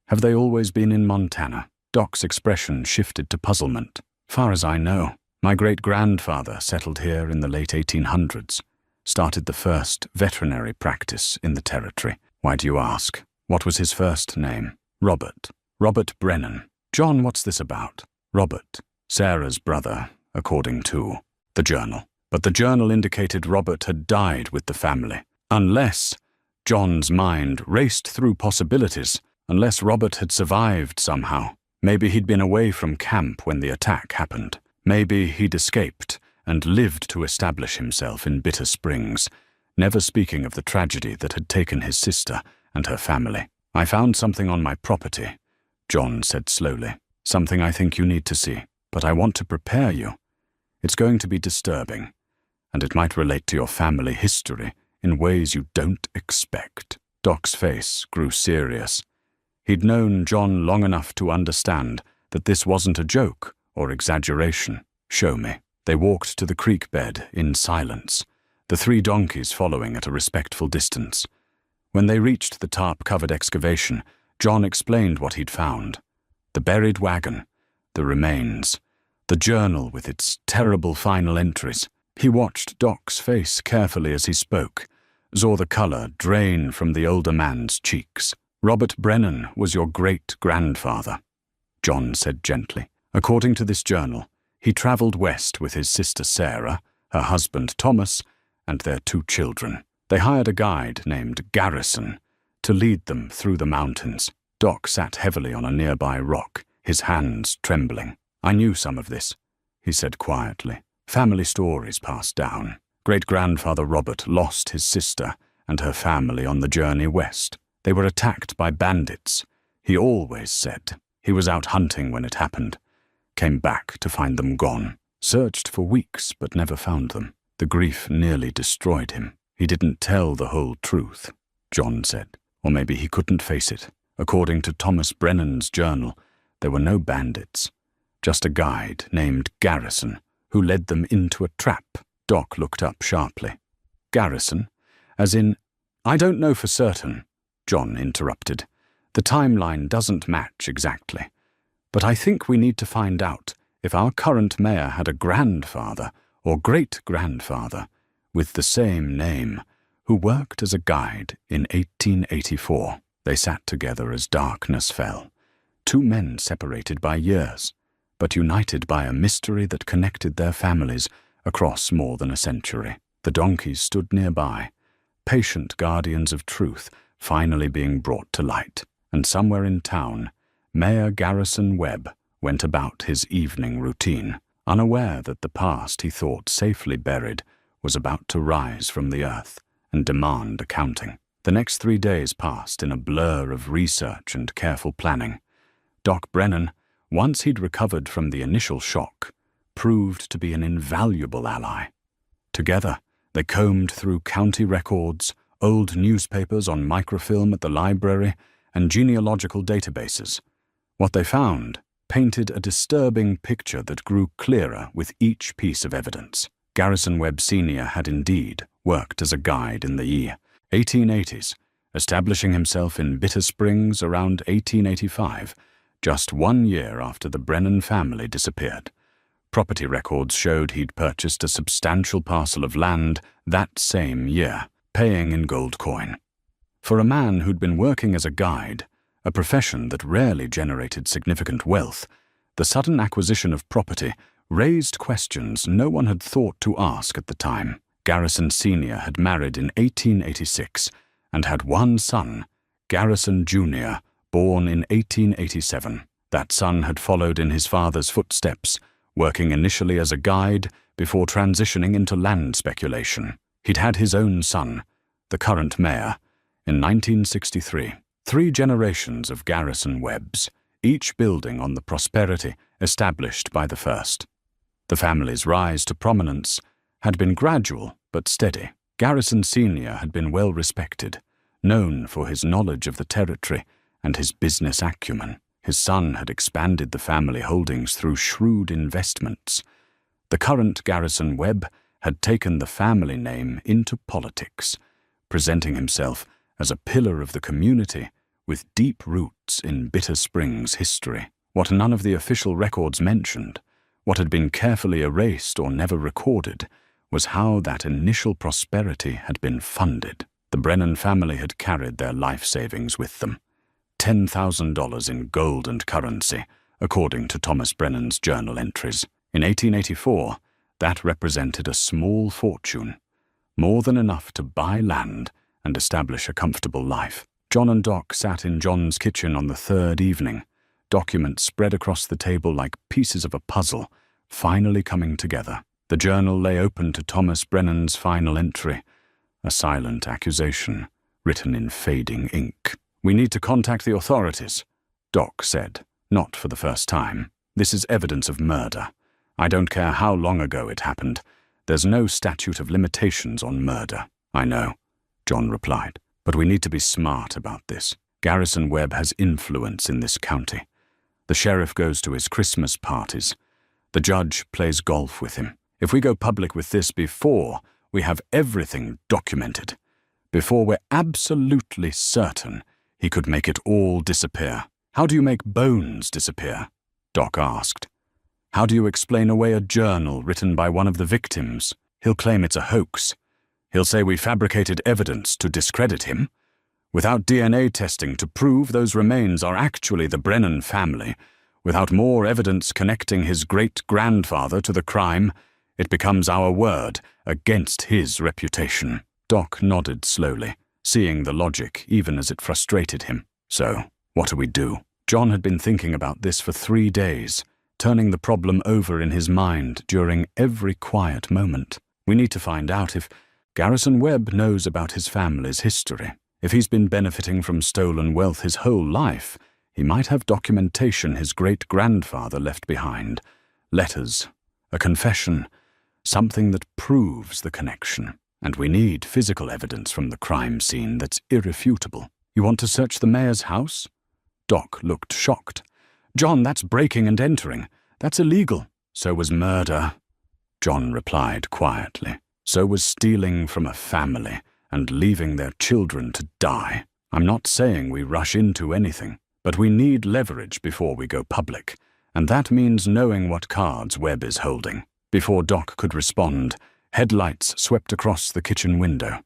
have they always been in Montana?" Doc's expression shifted to puzzlement. "Far as I know, my great-grandfather settled here in the late 1800s, started the first veterinary practice in the territory." "Why do you ask? What was his first name?" "Robert. Robert Brennan." "John, what's this about?" "Robert, Sarah's brother, according to the journal." But the journal indicated Robert had died with the family. Unless, John's mind raced through possibilities, unless Robert had survived somehow. Maybe he'd been away from camp when the attack happened. Maybe he'd escaped and lived to establish himself in Bitter Springs, never speaking of the tragedy that had taken his sister and her family. "I found something on my property," John said slowly. "Something I think you need to see, but I want to prepare you. It's going to be disturbing, and it might relate to your family history in ways you don't expect." Doc's face grew serious. He'd known John long enough to understand that this wasn't a joke or exaggeration. "Show me." They walked to the creek bed in silence, the 3 donkeys following at a respectful distance. When they reached the tarp-covered excavation, John explained what he'd found. The buried wagon, the remains, the journal with its terrible final entries. He watched Doc's face carefully as he spoke, saw the color drain from the older man's cheeks. "Robert Brennan was your great-grandfather," John said gently. "According to this journal, he traveled west with his sister Sarah, her husband Thomas, and their 2 children. They hired a guide named Garrison to lead them through the mountains." Doc sat heavily on a nearby rock, his hands trembling. "I knew some of this," he said quietly. "Family stories passed down. Great-grandfather Robert lost his sister and her family on the journey west. They were attacked by bandits. He always said he was out hunting when it happened. Came back to find them gone. Searched for weeks but never found them. The grief nearly destroyed him. He didn't tell the whole truth," John said. "Or maybe he couldn't face it. According to Thomas Brennan's journal, there were no bandits. Just a guide named Garrison who led them into a trap." Doc looked up sharply. "Garrison? As in—" "I don't know for certain," John interrupted. "The timeline doesn't match exactly. But I think we need to find out if our current mayor had a grandfather or great-grandfather with the same name who worked as a guide in 1884. They sat together as darkness fell. 2 men separated by years, but united by a mystery that connected their families across more than a century. The donkeys stood nearby, patient guardians of truth finally being brought to light. And somewhere in town, Mayor Garrison Webb went about his evening routine, unaware that the past he thought safely buried was about to rise from the earth and demand accounting. The next 3 days passed in a blur of research and careful planning. Doc Brennan, once he'd recovered from the initial shock, proved to be an invaluable ally. Together, they combed through county records, old newspapers on microfilm at the library, and genealogical databases. What they found painted a disturbing picture that grew clearer with each piece of evidence. Garrison Webb Sr. had indeed worked as a guide in the 1880s, establishing himself in Bitter Springs around 1885, just 1 year after the Brennan family disappeared. Property records showed he'd purchased a substantial parcel of land that same year, paying in gold coin. For a man who'd been working as a guide, a profession that rarely generated significant wealth, the sudden acquisition of property raised questions no one had thought to ask at the time. Garrison Sr. had married in 1886 and had one son, Garrison Jr., born in 1887. That son had followed in his father's footsteps, working initially as a guide before transitioning into land speculation. He'd had his own son, the current mayor, in 1963. 3 generations of Garrison Webbs, each building on the prosperity established by the first. The family's rise to prominence had been gradual but steady. Garrison Sr. had been well respected, known for his knowledge of the territory and his business acumen. His son had expanded the family holdings through shrewd investments. The current Garrison Webb had taken the family name into politics, presenting himself as a pillar of the community with deep roots in Bitter Springs history. What none of the official records mentioned, what had been carefully erased or never recorded, was how that initial prosperity had been funded. The Brennan family had carried their life savings with them. $10,000 in gold and currency, according to Thomas Brennan's journal entries. In 1884, that represented a small fortune, more than enough to buy land and establish a comfortable life. John and Doc sat in John's kitchen on the 3rd evening, documents spread across the table like pieces of a puzzle, finally coming together. The journal lay open to Thomas Brennan's final entry, a silent accusation written in fading ink. "We need to contact the authorities," Doc said, not for the first time. "This is evidence of murder. I don't care how long ago it happened. There's no statute of limitations on murder." "I know," John replied, "but we need to be smart about this. Garrison Webb has influence in this county. The sheriff goes to his Christmas parties. The judge plays golf with him. If we go public with this before we have everything documented, before we're absolutely certain he could make it all disappear." "How do you make bones disappear?" Doc asked. "How do you explain away a journal written by one of the victims? He'll claim it's a hoax. He'll say we fabricated evidence to discredit him. Without DNA testing to prove those remains are actually the Brennan family, without more evidence connecting his great-grandfather to the crime, it becomes our word against his reputation." Doc nodded slowly, seeing the logic even as it frustrated him. "So, what do we do?" John had been thinking about this for 3 days, turning the problem over in his mind during every quiet moment. "We need to find out if Garrison Webb knows about his family's history. If he's been benefiting from stolen wealth his whole life, he might have documentation his great-grandfather left behind. Letters, a confession, something that proves the connection. And we need physical evidence from the crime scene that's irrefutable." "You want to search the mayor's house?" Doc looked shocked. "John, that's breaking and entering. That's illegal." "So was murder," John replied quietly. "So was stealing from a family and leaving their children to die. I'm not saying we rush into anything, but we need leverage before we go public, and that means knowing what cards Webb is holding." Before Doc could respond, headlights swept across the kitchen window.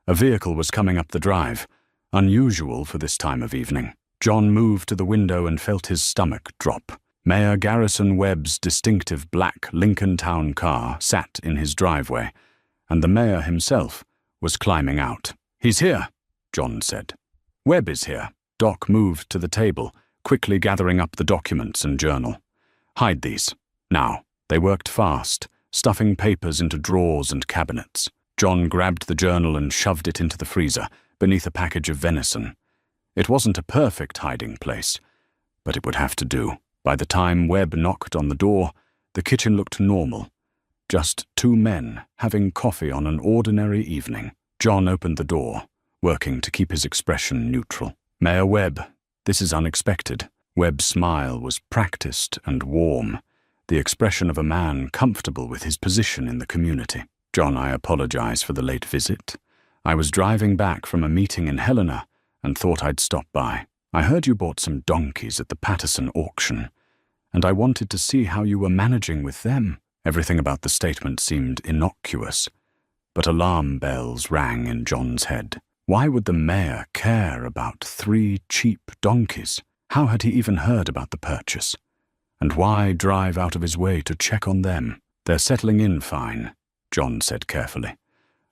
A vehicle was coming up the drive, unusual for this time of evening. John moved to the window and felt his stomach drop. Mayor Garrison Webb's distinctive black Lincoln Town car sat in his driveway, and the mayor himself was climbing out. "He's here," John said. "Webb is here." Doc moved to the table, quickly gathering up the documents and journal. "Hide these. Now." They worked fast, stuffing papers into drawers and cabinets. John grabbed the journal and shoved it into the freezer, beneath a package of venison. It wasn't a perfect hiding place, but it would have to do. By the time Webb knocked on the door, the kitchen looked normal. Just two men having coffee on an ordinary evening. John opened the door, working to keep his expression neutral. "Mayor Webb, this is unexpected." Webb's smile was practiced and warm, the expression of a man comfortable with his position in the community. "John, I apologize for the late visit. I was driving back from a meeting in Helena and thought I'd stop by. I heard you bought some donkeys at the Patterson auction, and I wanted to see how you were managing with them." Everything about the statement seemed innocuous, but alarm bells rang in John's head. Why would the mayor care about 3 cheap donkeys? How had he even heard about the purchase? And why drive out of his way to check on them? "They're settling in fine," John said carefully.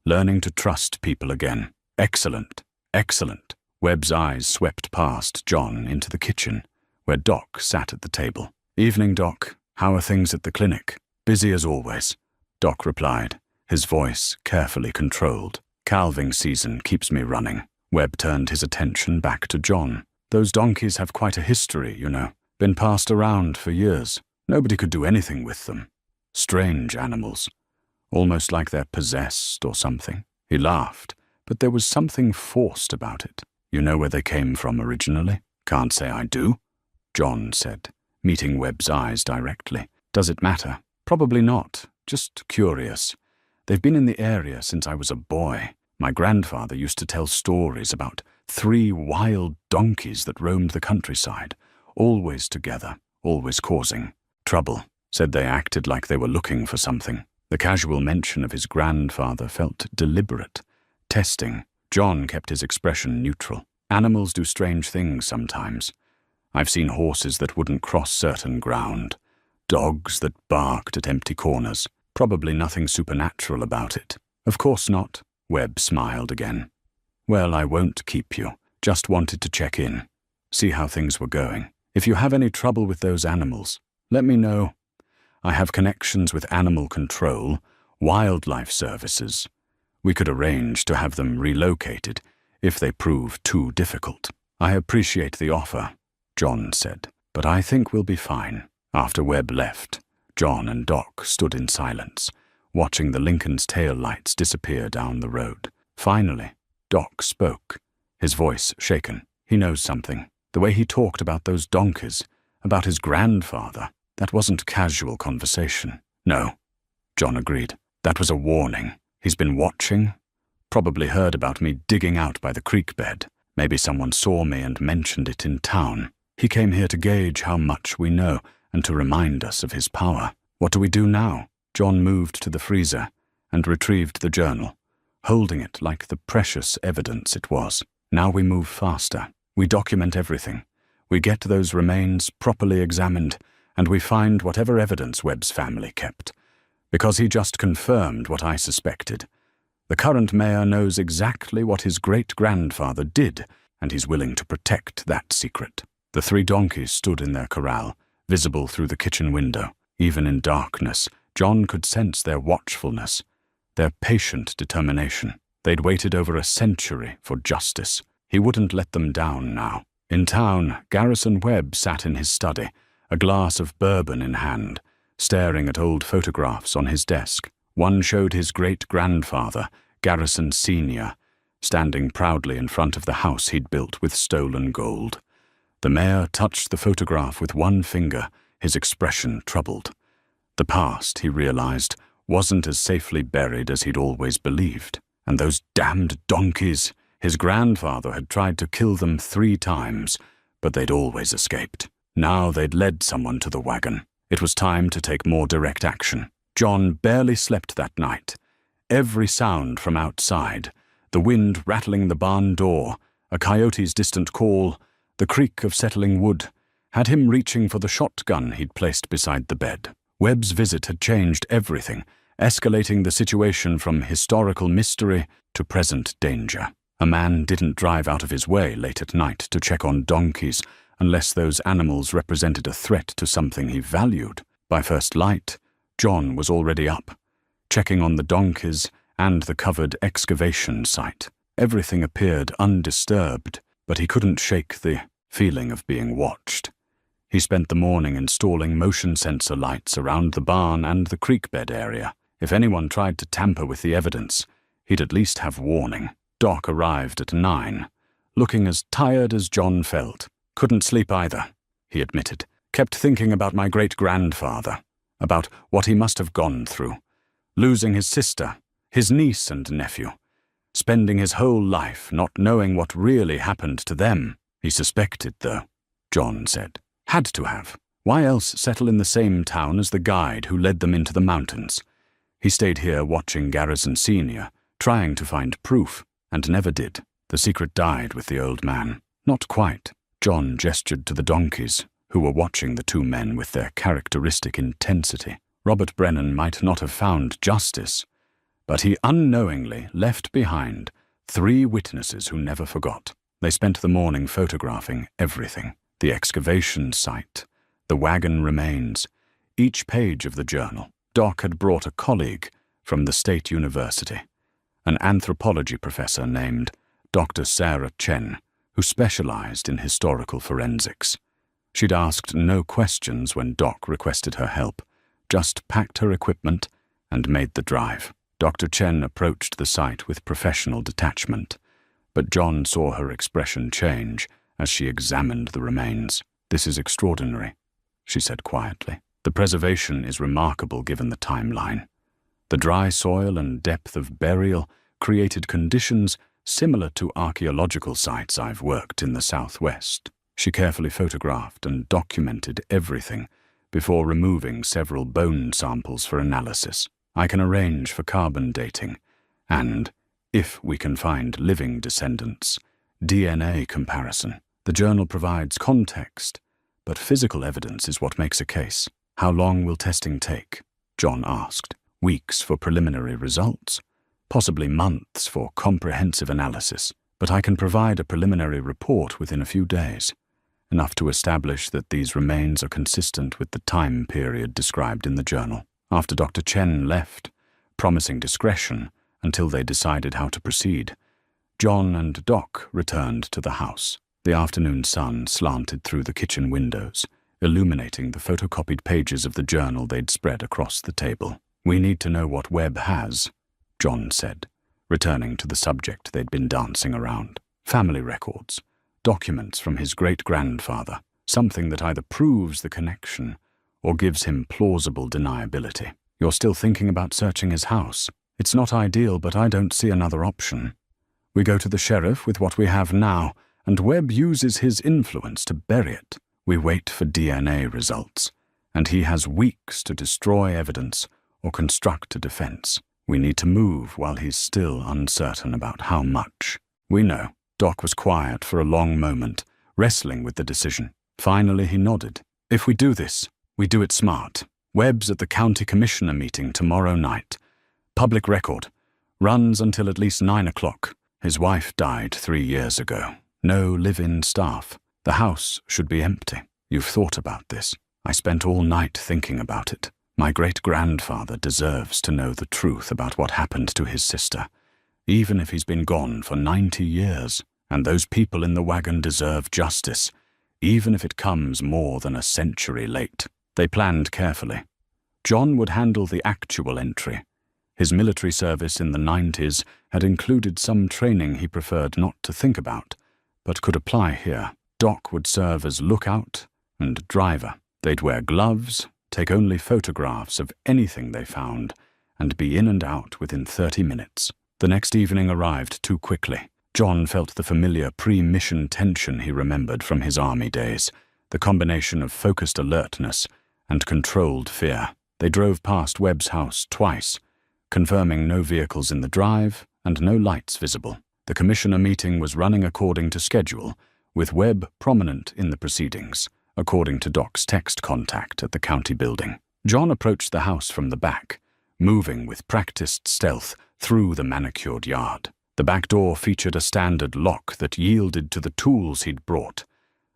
"Learning to trust people again." "Excellent, excellent." Webb's eyes swept past John into the kitchen, where Doc sat at the table. "Evening, Doc. How are things at the clinic?" "Busy as always," Doc replied, his voice carefully controlled. "Calving season keeps me running." Webb turned his attention back to John. "Those donkeys have quite a history, you know. Been passed around for years. Nobody could do anything with them. Strange animals. Almost like they're possessed or something." He laughed, but there was something forced about it. "You know where they came from originally?" "Can't say I do," John said, meeting Webb's eyes directly. "Does it matter?" "Probably not. Just curious. They've been in the area since I was a boy. My grandfather used to tell stories about 3 wild donkeys that roamed the countryside, always together, always causing trouble. Said they acted like they were looking for something." The casual mention of his grandfather felt deliberate, testing. John kept his expression neutral. "Animals do strange things sometimes. I've seen horses that wouldn't cross certain ground, dogs that barked at empty corners. Probably nothing supernatural about it." "Of course not." Webb smiled again. "Well, I won't keep you. Just wanted to check in, see how things were going. If you have any trouble with those animals, let me know. I have connections with animal control, wildlife services. We could arrange to have them relocated if they prove too difficult." "I appreciate the offer," John said, "but I think we'll be fine." After Webb left, John and Doc stood in silence, watching the Lincoln's taillights disappear down the road. Finally, Doc spoke, his voice shaken. "He knows something. The way he talked about those donkeys, about his grandfather, that wasn't casual conversation." "No," John agreed. "That was a warning. He's been watching, probably heard about me digging out by the creek bed. Maybe someone saw me and mentioned it in town. He came here to gauge how much we know and to remind us of his power." "What do we do now?" John moved to the freezer and retrieved the journal, holding it like the precious evidence it was. "Now we move faster. We document everything. We get those remains properly examined, and we find whatever evidence Webb's family kept. Because he just confirmed what I suspected. The current mayor knows exactly what his great-grandfather did, and he's willing to protect that secret." The 3 donkeys stood in their corral, visible through the kitchen window. Even in darkness, John could sense their watchfulness, their patient determination. They'd waited over a century for justice. He wouldn't let them down now. In town, Garrison Webb sat in his study, a glass of bourbon in hand, staring at old photographs on his desk. One showed his great-grandfather, Garrison Sr., standing proudly in front of the house he'd built with stolen gold. The mayor touched the photograph with one finger, his expression troubled. The past, he realized, wasn't as safely buried as he'd always believed. And those damned donkeys! His grandfather had tried to kill them 3 times, but they'd always escaped. Now they'd led someone to the wagon. It was time to take more direct action. John barely slept that night. Every sound from outside, the wind rattling the barn door, a coyote's distant call, the creak of settling wood, had him reaching for the shotgun he'd placed beside the bed. Webb's visit had changed everything, escalating the situation from historical mystery to present danger. A man didn't drive out of his way late at night to check on donkeys unless those animals represented a threat to something he valued. By first light, John was already up, checking on the donkeys and the covered excavation site. Everything appeared undisturbed, but he couldn't shake the feeling of being watched. He spent the morning installing motion sensor lights around the barn and the creek bed area. If anyone tried to tamper with the evidence, he'd at least have warning. Doc arrived at 9, looking as tired as John felt. Couldn't sleep either, he admitted. Kept thinking about my great-grandfather, about what he must have gone through. Losing his sister, his niece and nephew. Spending his whole life not knowing what really happened to them. He suspected, though, John said. Had to have. Why else settle in the same town as the guide who led them into the mountains? He stayed here watching Garrison Sr., trying to find proof, and never did. The secret died with the old man. Not quite. John gestured to the donkeys, who were watching the two men with their characteristic intensity. Robert Brennan might not have found justice, but he unknowingly left behind 3 witnesses who never forgot. They spent the morning photographing everything. The excavation site, the wagon remains, each page of the journal. Doc had brought a colleague from the State University, an anthropology professor named Dr. Sarah Chen, who specialized in historical forensics. She'd asked no questions when Doc requested her help, just packed her equipment and made the drive. Dr. Chen approached the site with professional detachment, but John saw her expression change as she examined the remains. "This is extraordinary," she said quietly. "The preservation is remarkable given the timeline. The dry soil and depth of burial created conditions similar to archaeological sites I've worked in the Southwest." She carefully photographed and documented everything before removing several bone samples for analysis. "I can arrange for carbon dating and, if we can find living descendants, DNA comparison. The journal provides context, but physical evidence is what makes a case." "How long will testing take?" John asked. "Weeks for preliminary results, possibly months for comprehensive analysis, but I can provide a preliminary report within a few days, enough to establish that these remains are consistent with the time period described in the journal." After Dr. Chen left, promising discretion until they decided how to proceed, John and Doc returned to the house. The afternoon sun slanted through the kitchen windows, illuminating the photocopied pages of the journal they'd spread across the table. "We need to know what Webb has," John said, returning to the subject they'd been dancing around. "Family records, documents from his great-grandfather, something that either proves the connection or gives him plausible deniability." "You're still thinking about searching his house?" "It's not ideal, but I don't see another option. We go to the sheriff with what we have now, and Webb uses his influence to bury it. We wait for DNA results, and he has weeks to destroy evidence or construct a defense. We need to move while he's still uncertain about how much." "We know." Doc was quiet for a long moment, wrestling with the decision. Finally he nodded. "If we do this, we do it smart. Webb's at the county commissioner meeting tomorrow night. Public record. Runs until at least 9 o'clock. His wife died 3 years ago. No live-in staff. The house should be empty. You've thought about this." "I spent all night thinking about it. My great-grandfather deserves to know the truth about what happened to his sister, even if he's been gone for 90 years. And those people in the wagon deserve justice, even if it comes more than a century late." They planned carefully. John would handle the actual entry. His military service in the 90s had included some training he preferred not to think about, but could apply here. Doc would serve as lookout and driver. They'd wear gloves, take only photographs of anything they found, and be in and out within 30 minutes. The next evening arrived too quickly. John felt the familiar pre-mission tension he remembered from his army days, the combination of focused alertness and controlled fear. They drove past Webb's house twice, confirming no vehicles in the drive and no lights visible. The commissioner meeting was running according to schedule, with Webb prominent in the proceedings, according to Doc's text contact at the county building. John approached the house from the back, moving with practiced stealth through the manicured yard. The back door featured a standard lock that yielded to the tools he'd brought,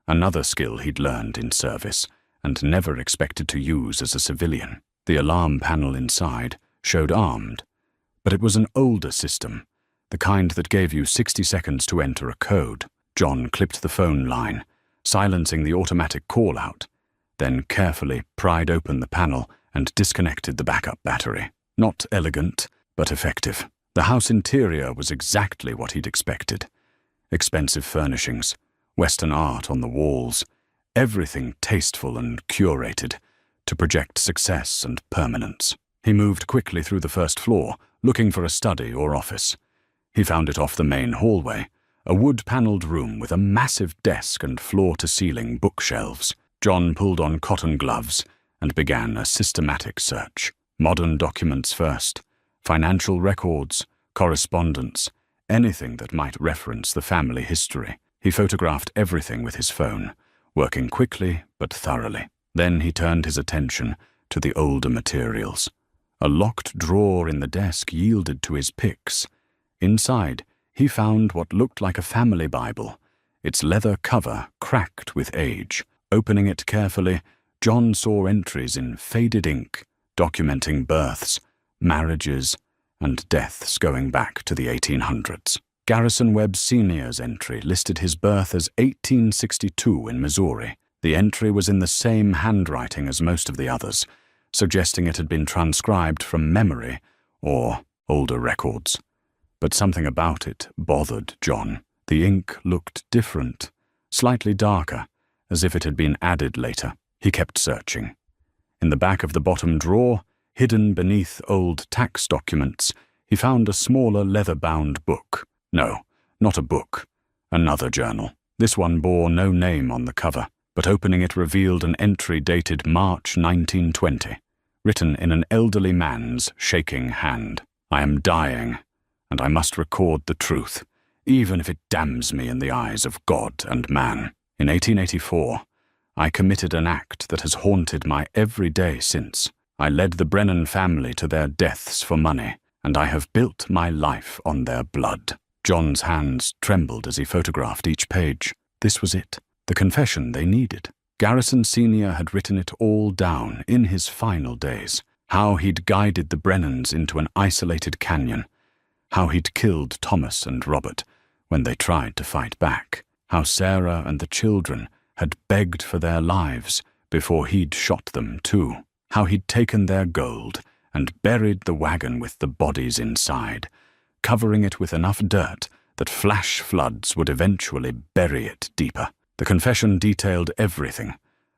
another skill he'd learned in service and never expected to use as a civilian. The alarm panel inside showed armed, but it was an older system, the kind that gave you 60 seconds to enter a code. John clipped the phone line, silencing the automatic call-out, then carefully pried open the panel and disconnected the backup battery. Not elegant, but effective. The house interior was exactly what he'd expected. Expensive furnishings, Western art on the walls, everything tasteful and curated to project success and permanence. He moved quickly through the first floor, looking for a study or office. He found it off the main hallway, a wood-paneled room with a massive desk and floor-to-ceiling bookshelves. John pulled on cotton gloves and began a systematic search. Modern documents first, financial records, correspondence, anything that might reference the family history. He photographed everything with his phone, working quickly but thoroughly. Then he turned his attention to the older materials. A locked drawer in the desk yielded to his picks. Inside, he found what looked like a family Bible, its leather cover cracked with age. Opening it carefully, John saw entries in faded ink, documenting births, marriages, and deaths going back to the 1800s. Garrison Webb Sr.'s entry listed his birth as 1862 in Missouri. The entry was in the same handwriting as most of the others, suggesting it had been transcribed from memory or older records. But something about it bothered John. The ink looked different, slightly darker, as if it had been added later. He kept searching. In the back of the bottom drawer, hidden beneath old tax documents, he found a smaller leather-bound book. No, not a book. Another journal. This one bore no name on the cover, but opening it revealed an entry dated March 1920, written in an elderly man's shaking hand. "I am dying, and I must record the truth, even if it damns me in the eyes of God and man. In 1884, I committed an act that has haunted my every day since. I led the Brennan family to their deaths for money, and I have built my life on their blood." John's hands trembled as he photographed each page. This was it, the confession they needed. Garrison Sr. had written it all down in his final days. How he'd guided the Brennans into an isolated canyon. How he'd killed Thomas and Robert when they tried to fight back. How Sarah and the children had begged for their lives before he'd shot them too. How he'd taken their gold and buried the wagon with the bodies inside, covering it with enough dirt that flash floods would eventually bury it deeper. The confession detailed everything: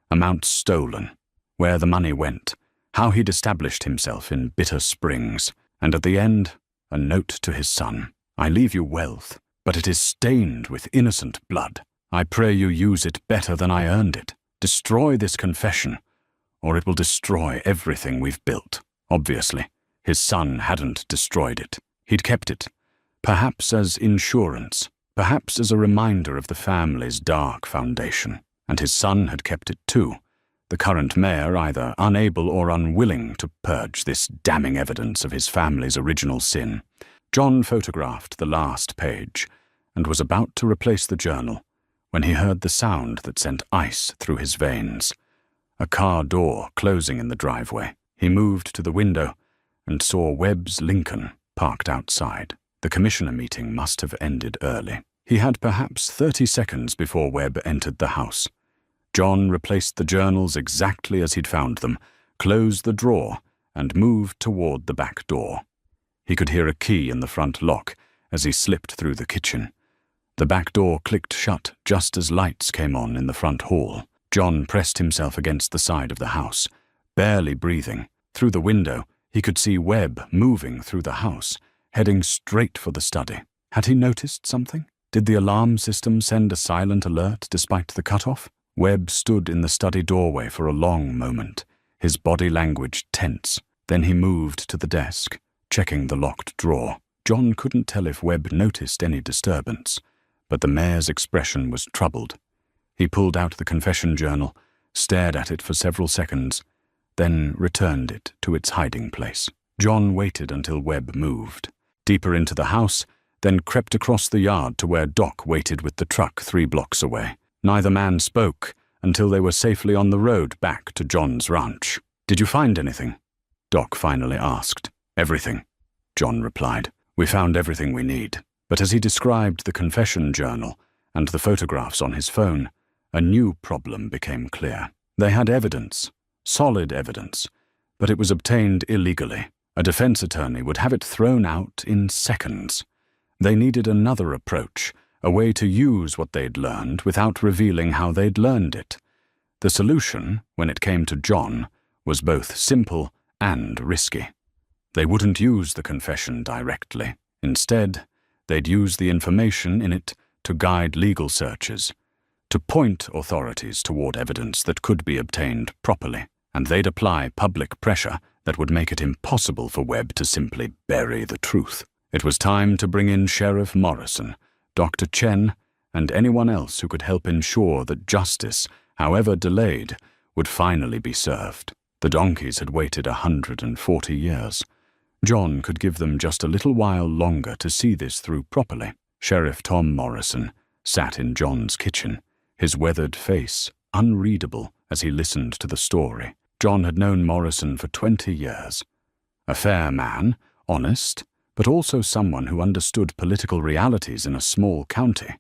amounts stolen, where the money went, how he'd established himself in Bitter Springs, and at the end, a note to his son. "I leave you wealth, but it is stained with innocent blood. I pray you use it better than I earned it. Destroy this confession, or it will destroy everything we've built." Obviously, his son hadn't destroyed it. He'd kept it, perhaps as insurance, perhaps as a reminder of the family's dark foundation. And his son had kept it too, the current mayor either unable or unwilling to purge this damning evidence of his family's original sin. John photographed the last page and was about to replace the journal when he heard the sound that sent ice through his veins. A car door closing in the driveway. He moved to the window and saw Webb's Lincoln parked outside. The commissioner meeting must have ended early. He had perhaps 30 seconds before Webb entered the house. John replaced the journals exactly as he'd found them, closed the drawer, and moved toward the back door. He could hear a key in the front lock as he slipped through the kitchen. The back door clicked shut just as lights came on in the front hall. John pressed himself against the side of the house, barely breathing. Through the window, he could see Webb moving through the house, heading straight for the study. Had he noticed something? Did the alarm system send a silent alert despite the cutoff? Webb stood in the study doorway for a long moment, his body language tense. Then he moved to the desk, checking the locked drawer. John couldn't tell if Webb noticed any disturbance, but the mayor's expression was troubled. He pulled out the confession journal stared at it for several seconds, then returned it to its hiding place. John waited until Webb moved, deeper into the house, then crept across the yard to where Doc waited with the truck 3 blocks away. Neither man spoke until they were safely on the road back to John's ranch. "Did you find anything?" Doc finally asked. "Everything," John replied. "We found everything we need." But as he described the confession journal and the photographs on his phone, a new problem became clear. They had evidence, solid evidence, but it was obtained illegally. A defense attorney would have it thrown out in seconds. They needed another approach, a way to use what they'd learned without revealing how they'd learned it. The solution, when it came to John, was both simple and risky. They wouldn't use the confession directly. Instead, they'd use the information in it to guide legal searches, to point authorities toward evidence that could be obtained properly, and they'd apply public pressure that would make it impossible for Webb to simply bury the truth. It was time to bring in Sheriff Morrison, Dr. Chen, and anyone else who could help ensure that justice, however delayed, would finally be served. The donkeys had waited 140 years. John could give them just a little while longer to see this through properly. Sheriff Tom Morrison sat in John's kitchen, his weathered face unreadable as he listened to the story. John had known Morrison for 20 years. A fair man, honest, but also someone who understood political realities in a small county.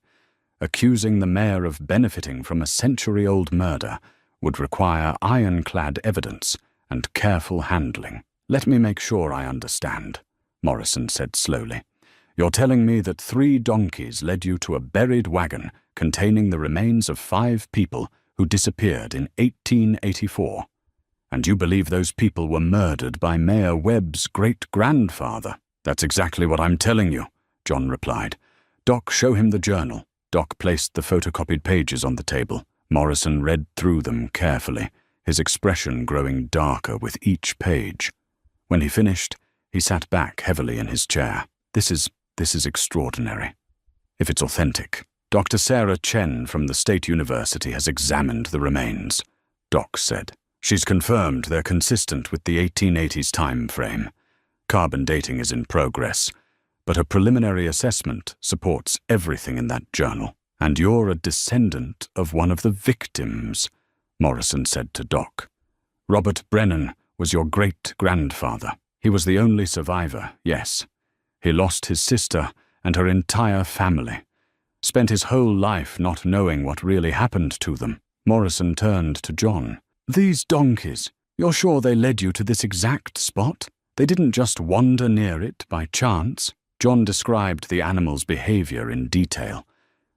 Accusing the mayor of benefiting from a century-old murder would require ironclad evidence and careful handling. "Let me make sure I understand," Morrison said slowly. "You're telling me that 3 donkeys led you to a buried wagon containing the remains of 5 people who disappeared in 1884, and you believe those people were murdered by Mayor Webb's great-grandfather?" "That's exactly what I'm telling you," John replied. "Doc, show him the journal." Doc placed the photocopied pages on the table. Morrison read through them carefully, his expression growing darker with each page. When he finished, he sat back heavily in his chair. This is extraordinary. If it's authentic. Dr. Sarah Chen from the State University has examined the remains," Doc said. "She's confirmed they're consistent with the 1880s time frame. Carbon dating is in progress, but a preliminary assessment supports everything in that journal. And you're a descendant of one of the victims," Morrison said to Doc. "Robert Brennan was your great-grandfather. He was the only survivor, yes. He lost his sister and her entire family. Spent his whole life not knowing what really happened to them." Morrison turned to John. "These donkeys, you're sure they led you to this exact spot? They didn't just wander near it by chance?" John described the animals' behavior in detail.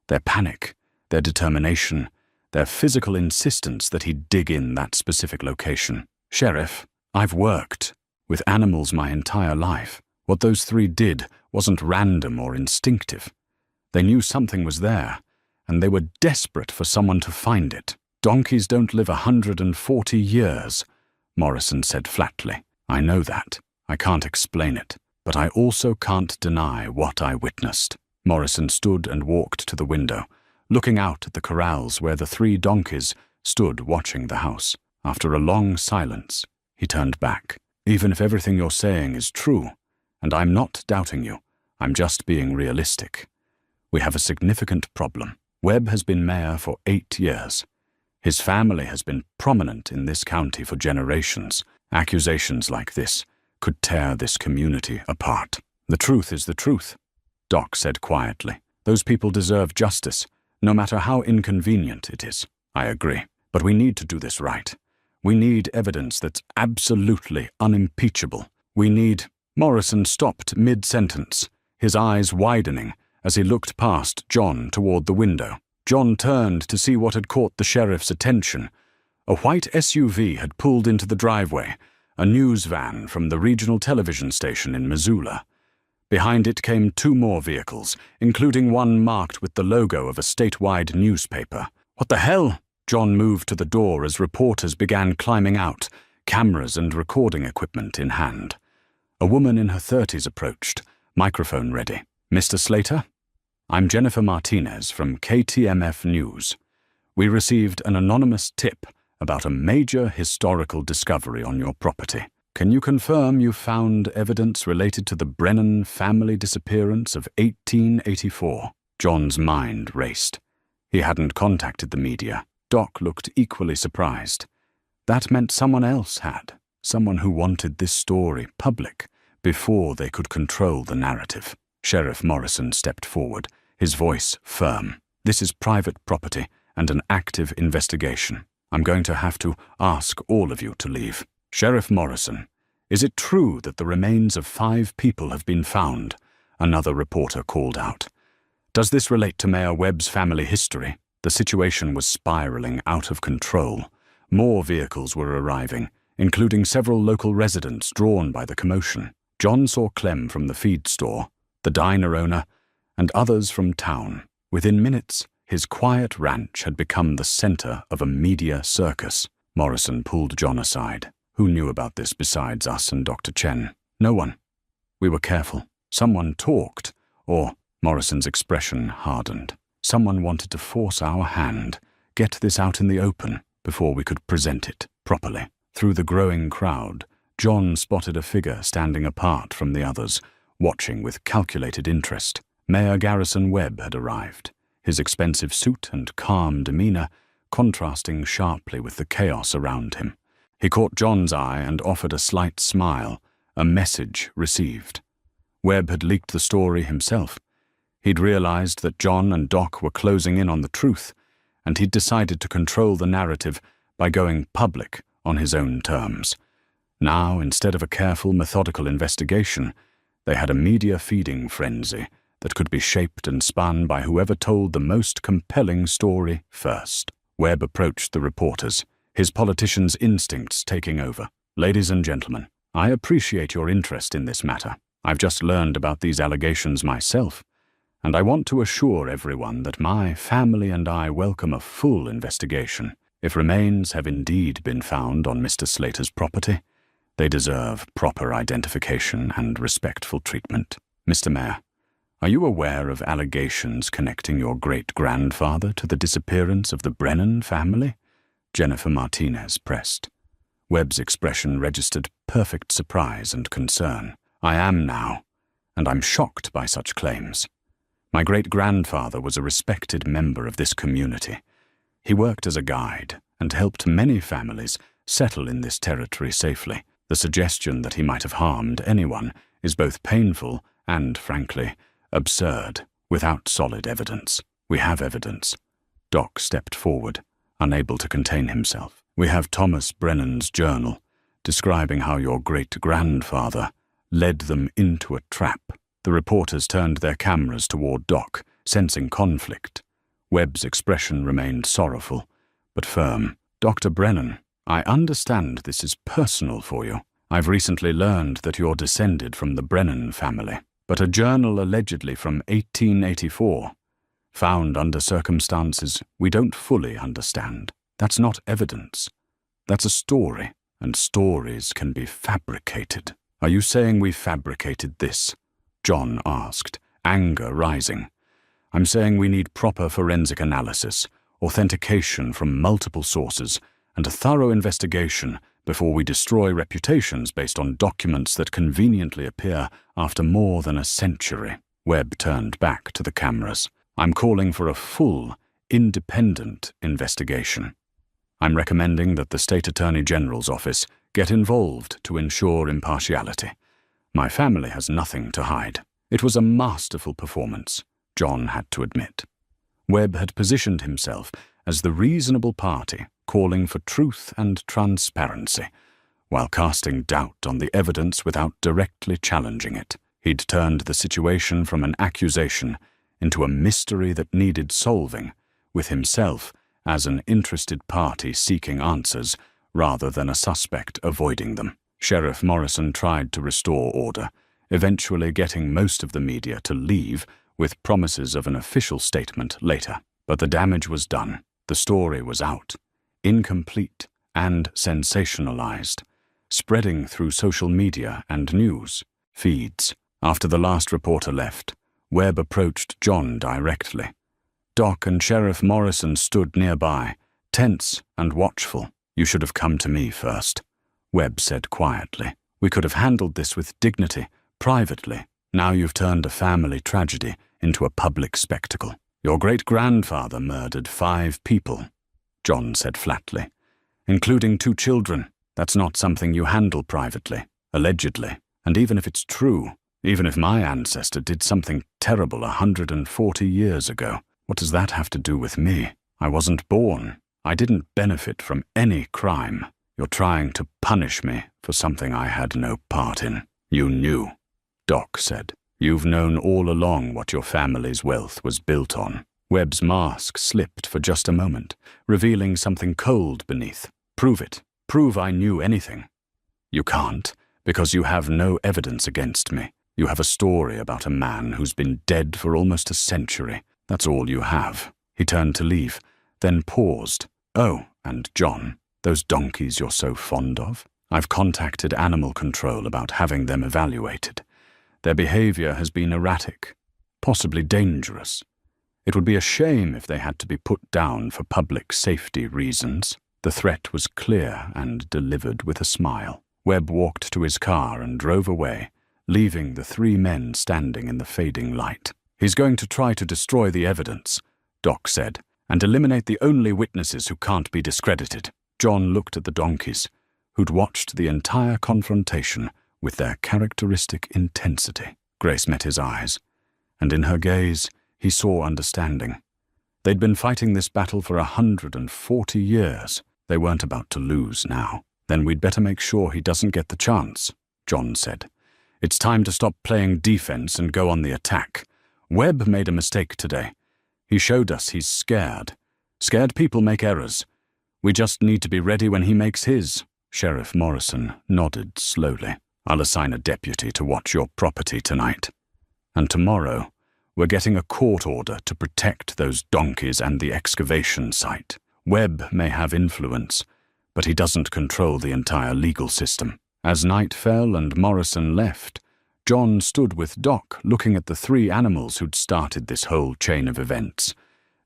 Their panic, their determination, their physical insistence that he'd dig in that specific location. "Sheriff, I've worked with animals my entire life. What those 3 did wasn't random or instinctive. They knew something was there, and they were desperate for someone to find it. Donkeys don't live 140 years, Morrison said flatly. I know that. I can't explain it, but I also can't deny what I witnessed. Morrison stood and walked to the window, looking out at the corrals where the 3 donkeys stood watching the house. After a long silence, he turned back. Even if everything you're saying is true, and I'm not doubting you, I'm just being realistic. We have a significant problem. Webb has been mayor for 8 years. His family has been prominent in this county for generations. Accusations like this could tear this community apart. The truth is the truth, Doc said quietly. Those people deserve justice, no matter how inconvenient it is. I agree, but we need to do this right. We need evidence that's absolutely unimpeachable. We need... Morrison stopped mid-sentence, his eyes widening as he looked past John toward the window. John turned to see what had caught the sheriff's attention. A white SUV had pulled into the driveway, a news van from the regional television station in Missoula. Behind it came 2 more vehicles, including one marked with the logo of a statewide newspaper. What the hell? John moved to the door as reporters began climbing out, cameras and recording equipment in hand. A woman in her 30s approached, microphone ready. Mr. Slater? I'm Jennifer Martinez from KTMF News. We received an anonymous tip about a major historical discovery on your property. Can you confirm you found evidence related to the Brennan family disappearance of 1884? John's mind raced. He hadn't contacted the media. Doc looked equally surprised. That meant someone else had, someone who wanted this story public before they could control the narrative. Sheriff Morrison stepped forward, his voice firm. This is private property and an active investigation. I'm going to have to ask all of you to leave. Sheriff Morrison, is it true that the remains of 5 people have been found? Another reporter called out. Does this relate to Mayor Webb's family history? The situation was spiraling out of control. More vehicles were arriving, including several local residents drawn by the commotion. John saw Clem from the feed store, the diner owner, and others from town. Within minutes, his quiet ranch had become the center of a media circus. Morrison pulled John aside. Who knew about this besides us and Dr. Chen? No one. We were careful. Someone talked, or Morrison's expression hardened. Someone wanted to force our hand, get this out in the open before we could present it properly. Through the growing crowd, John spotted a figure standing apart from the others, watching with calculated interest. Mayor Garrison Webb had arrived, his expensive suit and calm demeanor contrasting sharply with the chaos around him. He caught John's eye and offered a slight smile, a message received. Webb had leaked the story himself. He'd realized that John and Doc were closing in on the truth, and he'd decided to control the narrative by going public on his own terms. Now, instead of a careful, methodical investigation, they had a media-feeding frenzy that could be shaped and spun by whoever told the most compelling story first. Webb approached the reporters, his politician's instincts taking over. Ladies and gentlemen, I appreciate your interest in this matter. I've just learned about these allegations myself, and I want to assure everyone that my family and I welcome a full investigation. If remains have indeed been found on Mr. Slater's property, they deserve proper identification and respectful treatment. Mr. Mayor, are you aware of allegations connecting your great-grandfather to the disappearance of the Brennan family? Jennifer Martinez pressed. Webb's expression registered perfect surprise and concern. I am now, and I'm shocked by such claims. My great-grandfather was a respected member of this community. He worked as a guide and helped many families settle in this territory safely. The suggestion that he might have harmed anyone is both painful and, frankly, absurd, without solid evidence. We have evidence. Doc stepped forward, unable to contain himself. We have Thomas Brennan's journal, describing how your great-grandfather led them into a trap. The reporters turned their cameras toward Doc, sensing conflict. Webb's expression remained sorrowful, but firm. Dr. Brennan, I understand this is personal for you. I've recently learned that you're descended from the Brennan family, but a journal allegedly from 1884, found under circumstances we don't fully understand. That's not evidence. That's a story, and stories can be fabricated. Are you saying we fabricated this? John asked, anger rising. I'm saying we need proper forensic analysis, authentication from multiple sources, and a thorough investigation before we destroy reputations based on documents that conveniently appear after more than a century. Webb turned back to the cameras. I'm calling for a full, independent investigation. I'm recommending that the State Attorney General's office get involved to ensure impartiality. My family has nothing to hide. It was a masterful performance, John had to admit. Webb had positioned himself as the reasonable party, calling for truth and transparency, while casting doubt on the evidence without directly challenging it. He'd turned the situation from an accusation into a mystery that needed solving, with himself as an interested party seeking answers rather than a suspect avoiding them. Sheriff Morrison tried to restore order, eventually getting most of the media to leave with promises of an official statement later. But the damage was done. The story was out, incomplete and sensationalized, spreading through social media and news feeds. After the last reporter left, Webb approached John directly. Doc and Sheriff Morrison stood nearby, tense and watchful. "You should have come to me first," Webb said quietly. "We could have handled this with dignity, privately. Now you've turned a family tragedy into a public spectacle." "Your great-grandfather murdered 5 people," John said flatly, "including 2 children. That's not something you handle privately, allegedly. And even if it's true, even if my ancestor did something terrible 140 years ago, what does that have to do with me? I wasn't born. I didn't benefit from any crime. You're trying to punish me for something I had no part in." "You knew," Doc said. "You've known all along what your family's wealth was built on." Webb's mask slipped for just a moment, revealing something cold beneath. "Prove it. Prove I knew anything." "You can't, because you have no evidence against me. You have a story about a man who's been dead for almost a century. That's all you have." He turned to leave, then paused. "Oh, and John, those donkeys you're so fond of? I've contacted animal control about having them evaluated. Their behavior has been erratic, possibly dangerous. It would be a shame if they had to be put down for public safety reasons." The threat was clear and delivered with a smile. Webb walked to his car and drove away, leaving the 3 men standing in the fading light. "He's going to try to destroy the evidence," Doc said, "and eliminate the only witnesses who can't be discredited." John looked at the donkeys, who'd watched the entire confrontation with their characteristic intensity. Grace met his eyes, and in her gaze he saw understanding. They'd been fighting this battle for 140 years. They weren't about to lose now. "Then we'd better make sure he doesn't get the chance," John said. "It's time to stop playing defense and go on the attack. Webb made a mistake today. He showed us he's scared. Scared people make errors. We just need to be ready when he makes his." Sheriff Morrison nodded slowly. "I'll assign a deputy to watch your property tonight. And tomorrow, we're getting a court order to protect those donkeys and the excavation site. Webb may have influence, but he doesn't control the entire legal system." As night fell and Morrison left, John stood with Doc looking at the 3 animals who'd started this whole chain of events.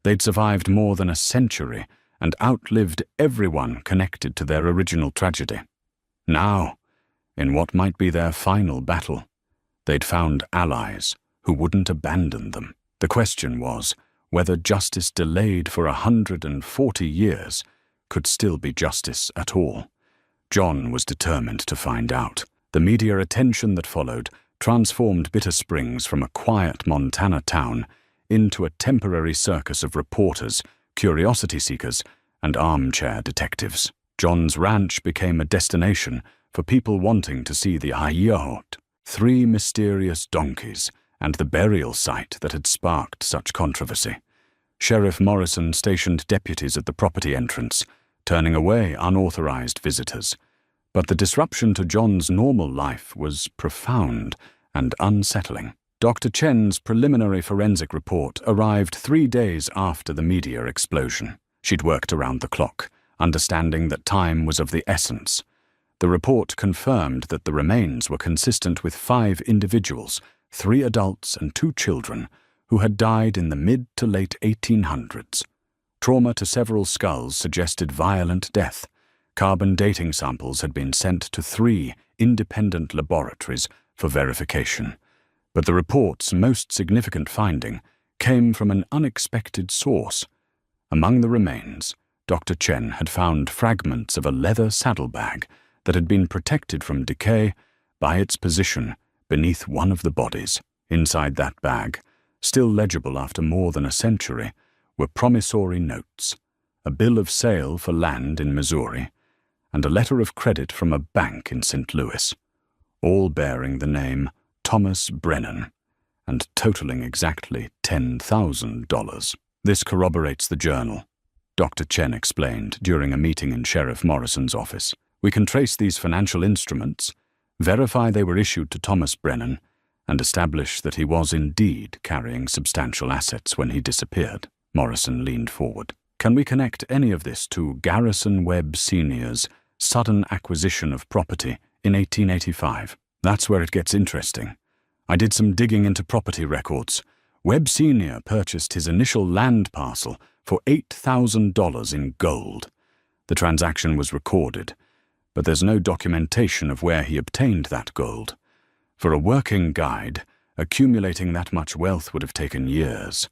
They'd survived more than a century and outlived everyone connected to their original tragedy. Now, in what might be their final battle, they'd found allies who wouldn't abandon them. The question was whether justice delayed for 140 years could still be justice at all. John was determined to find out. The media attention that followed transformed Bitter Springs from a quiet Montana town into a temporary circus of reporters, curiosity seekers, and armchair detectives. John's ranch became a destination for people wanting to see the Ayahot, 3 mysterious donkeys, and the burial site that had sparked such controversy. Sheriff Morrison stationed deputies at the property entrance, turning away unauthorized visitors. But the disruption to John's normal life was profound and unsettling. Dr. Chen's preliminary forensic report arrived 3 days after the media explosion. She'd worked around the clock, understanding that time was of the essence. The report confirmed that the remains were consistent with 5 individuals, 3 adults and 2 children, who had died in the mid to late 1800s. Trauma to several skulls suggested violent death. Carbon dating samples had been sent to 3 independent laboratories for verification. But the report's most significant finding came from an unexpected source. Among the remains, Dr. Chen had found fragments of a leather saddlebag that had been protected from decay by its position beneath one of the bodies. Inside that bag, still legible after more than a century, were promissory notes, a bill of sale for land in Missouri, and a letter of credit from a bank in St. Louis, all bearing the name Thomas Brennan, and totaling exactly $10,000. "This corroborates the journal," Dr. Chen explained during a meeting in Sheriff Morrison's office. "We can trace these financial instruments, verify they were issued to Thomas Brennan, and establish that he was indeed carrying substantial assets when he disappeared." Morrison leaned forward. "Can we connect any of this to Garrison Webb Sr.'s sudden acquisition of property in 1885? That's where it gets interesting. I did some digging into property records. Webb Sr. purchased his initial land parcel for $8,000 in gold. The transaction was recorded, but there's no documentation of where he obtained that gold. For a working guide, accumulating that much wealth would have taken years,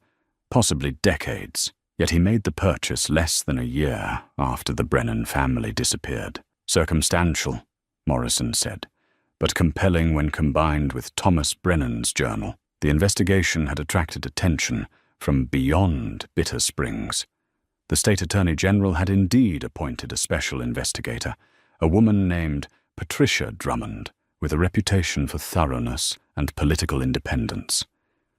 possibly decades, yet he made the purchase less than a year after the Brennan family disappeared. Circumstantial, Morrison said, but compelling when combined with Thomas Brennan's journal. The investigation had attracted attention from beyond Bitter Springs. The state attorney general had indeed appointed a special investigator, a woman named Patricia Drummond, with a reputation for thoroughness and political independence.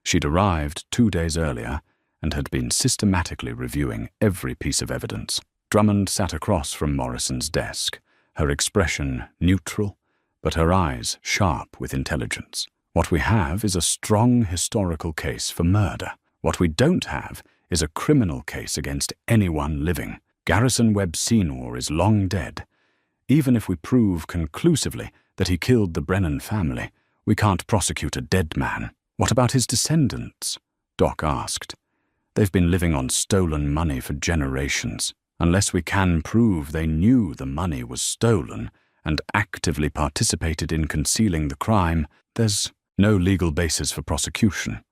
She'd arrived 2 days earlier and had been systematically reviewing every piece of evidence. Drummond sat across from Morrison's desk, her expression neutral, but her eyes sharp with intelligence. What we have is a strong historical case for murder. What we don't have is a criminal case against anyone living. Garrison Webb Sr. is long dead. Even if we prove conclusively that he killed the Brennan family, we can't prosecute a dead man. What about his descendants? Doc asked. They've been living on stolen money for generations. Unless we can prove they knew the money was stolen and actively participated in concealing the crime, there's no legal basis for prosecution.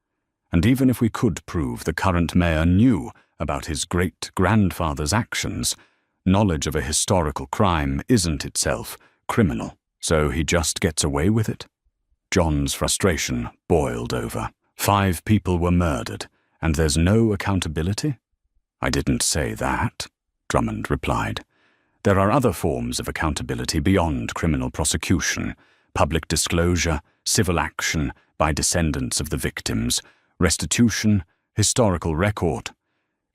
And even if we could prove the current mayor knew about his great-grandfather's actions, knowledge of a historical crime isn't itself criminal, so he just gets away with it. John's frustration boiled over. 5 people were murdered, and there's no accountability? I didn't say that, Drummond replied. There are other forms of accountability beyond criminal prosecution: public disclosure, civil action by descendants of the victims, restitution, historical record.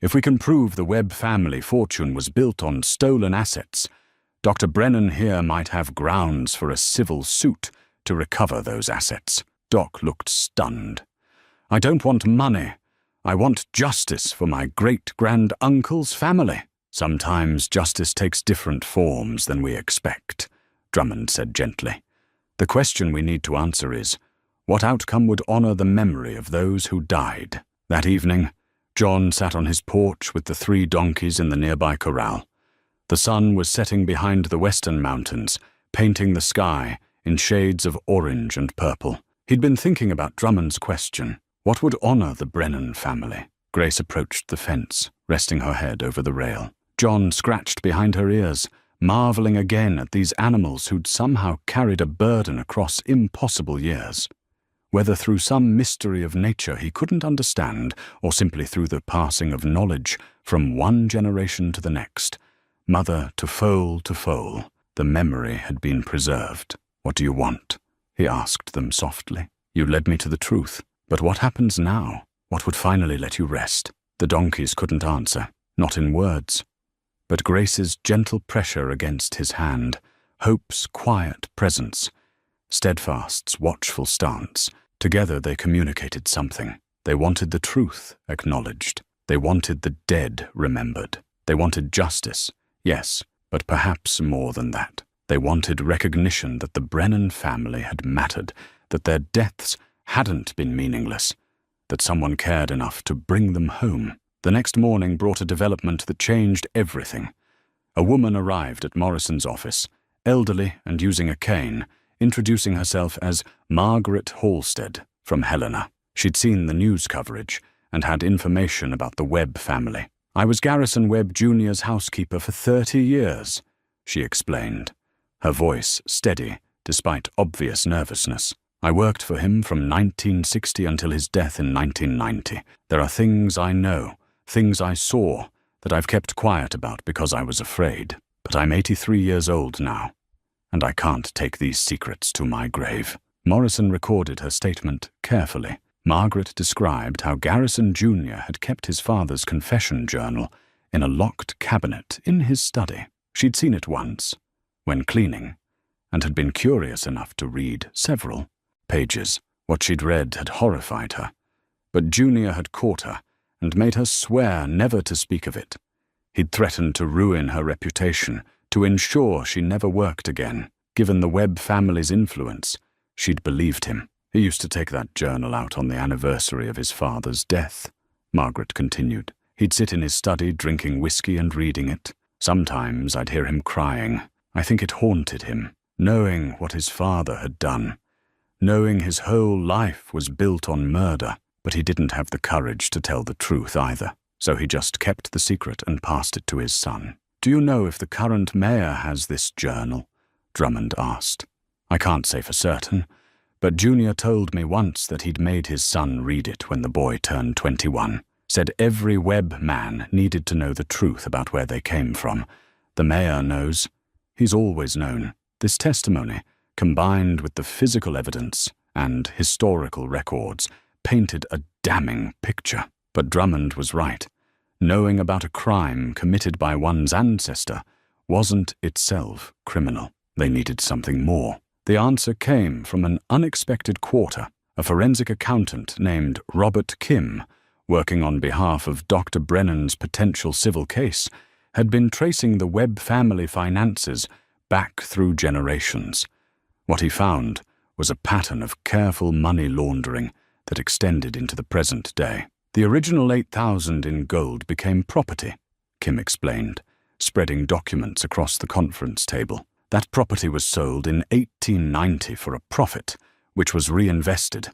If we can prove the Webb family fortune was built on stolen assets, Dr. Brennan here might have grounds for a civil suit to recover those assets. Doc looked stunned. I don't want money. I want justice for my great-grand-uncle's family. Sometimes justice takes different forms than we expect, Drummond said gently. The question we need to answer is, what outcome would honor the memory of those who died? That evening, John sat on his porch with the 3 donkeys in the nearby corral. The sun was setting behind the western mountains, painting the sky in shades of orange and purple. He'd been thinking about Drummond's question. What would honor the Brennan family? Grace approached the fence, resting her head over the rail. John scratched behind her ears, marveling again at these animals who'd somehow carried a burden across impossible years. Whether through some mystery of nature he couldn't understand, or simply through the passing of knowledge from one generation to the next, mother to foal, the memory had been preserved. What do you want? He asked them softly. You led me to the truth. But what happens now? What would finally let you rest? The donkeys couldn't answer, not in words. But Grace's gentle pressure against his hand, Hope's quiet presence, Steadfast's watchful stance, together they communicated something. They wanted the truth acknowledged. They wanted the dead remembered. They wanted justice, yes, but perhaps more than that. They wanted recognition that the Brennan family had mattered, that their deaths hadn't been meaningless, that someone cared enough to bring them home. The next morning brought a development that changed everything. A woman arrived at Morrison's office, elderly and using a cane, introducing herself as Margaret Halstead from Helena. She'd seen the news coverage and had information about the Webb family. I was Garrison Webb Jr.'s housekeeper for 30 years, she explained, her voice steady despite obvious nervousness. I worked for him from 1960 until his death in 1990. There are things I know, things I saw, that I've kept quiet about because I was afraid. But I'm 83 years old now, and I can't take these secrets to my grave. Morrison recorded her statement carefully. Margaret described how Garrison Jr. had kept his father's confession journal in a locked cabinet in his study. She'd seen it once, when cleaning, and had been curious enough to read several pages. What she'd read had horrified her, but Junior had caught her and made her swear never to speak of it. He'd threatened to ruin her reputation, to ensure she never worked again. Given the Webb family's influence, she'd believed him. He used to take that journal out on the anniversary of his father's death, Margaret continued. He'd sit in his study drinking whiskey and reading it. Sometimes I'd hear him crying. I think it haunted him, knowing what his father had done, knowing his whole life was built on murder, but he didn't have the courage to tell the truth either, so he just kept the secret and passed it to his son. "Do you know if the current mayor has this journal?" Drummond asked. "I can't say for certain, but Junior told me once that he'd made his son read it when the boy turned 21. Said every Webb man needed to know the truth about where they came from. The mayor knows. He's always known. This testimony, combined with the physical evidence and historical records, painted a damning picture. But Drummond was right. Knowing about a crime committed by one's ancestor wasn't itself criminal. They needed something more. The answer came from an unexpected quarter. A forensic accountant named Robert Kim, working on behalf of Dr. Brennan's potential civil case, had been tracing the Webb family finances back through generations. What he found was a pattern of careful money laundering that extended into the present day. The original $8,000 in gold became property, Kim explained, spreading documents across the conference table. That property was sold in 1890 for a profit, which was reinvested.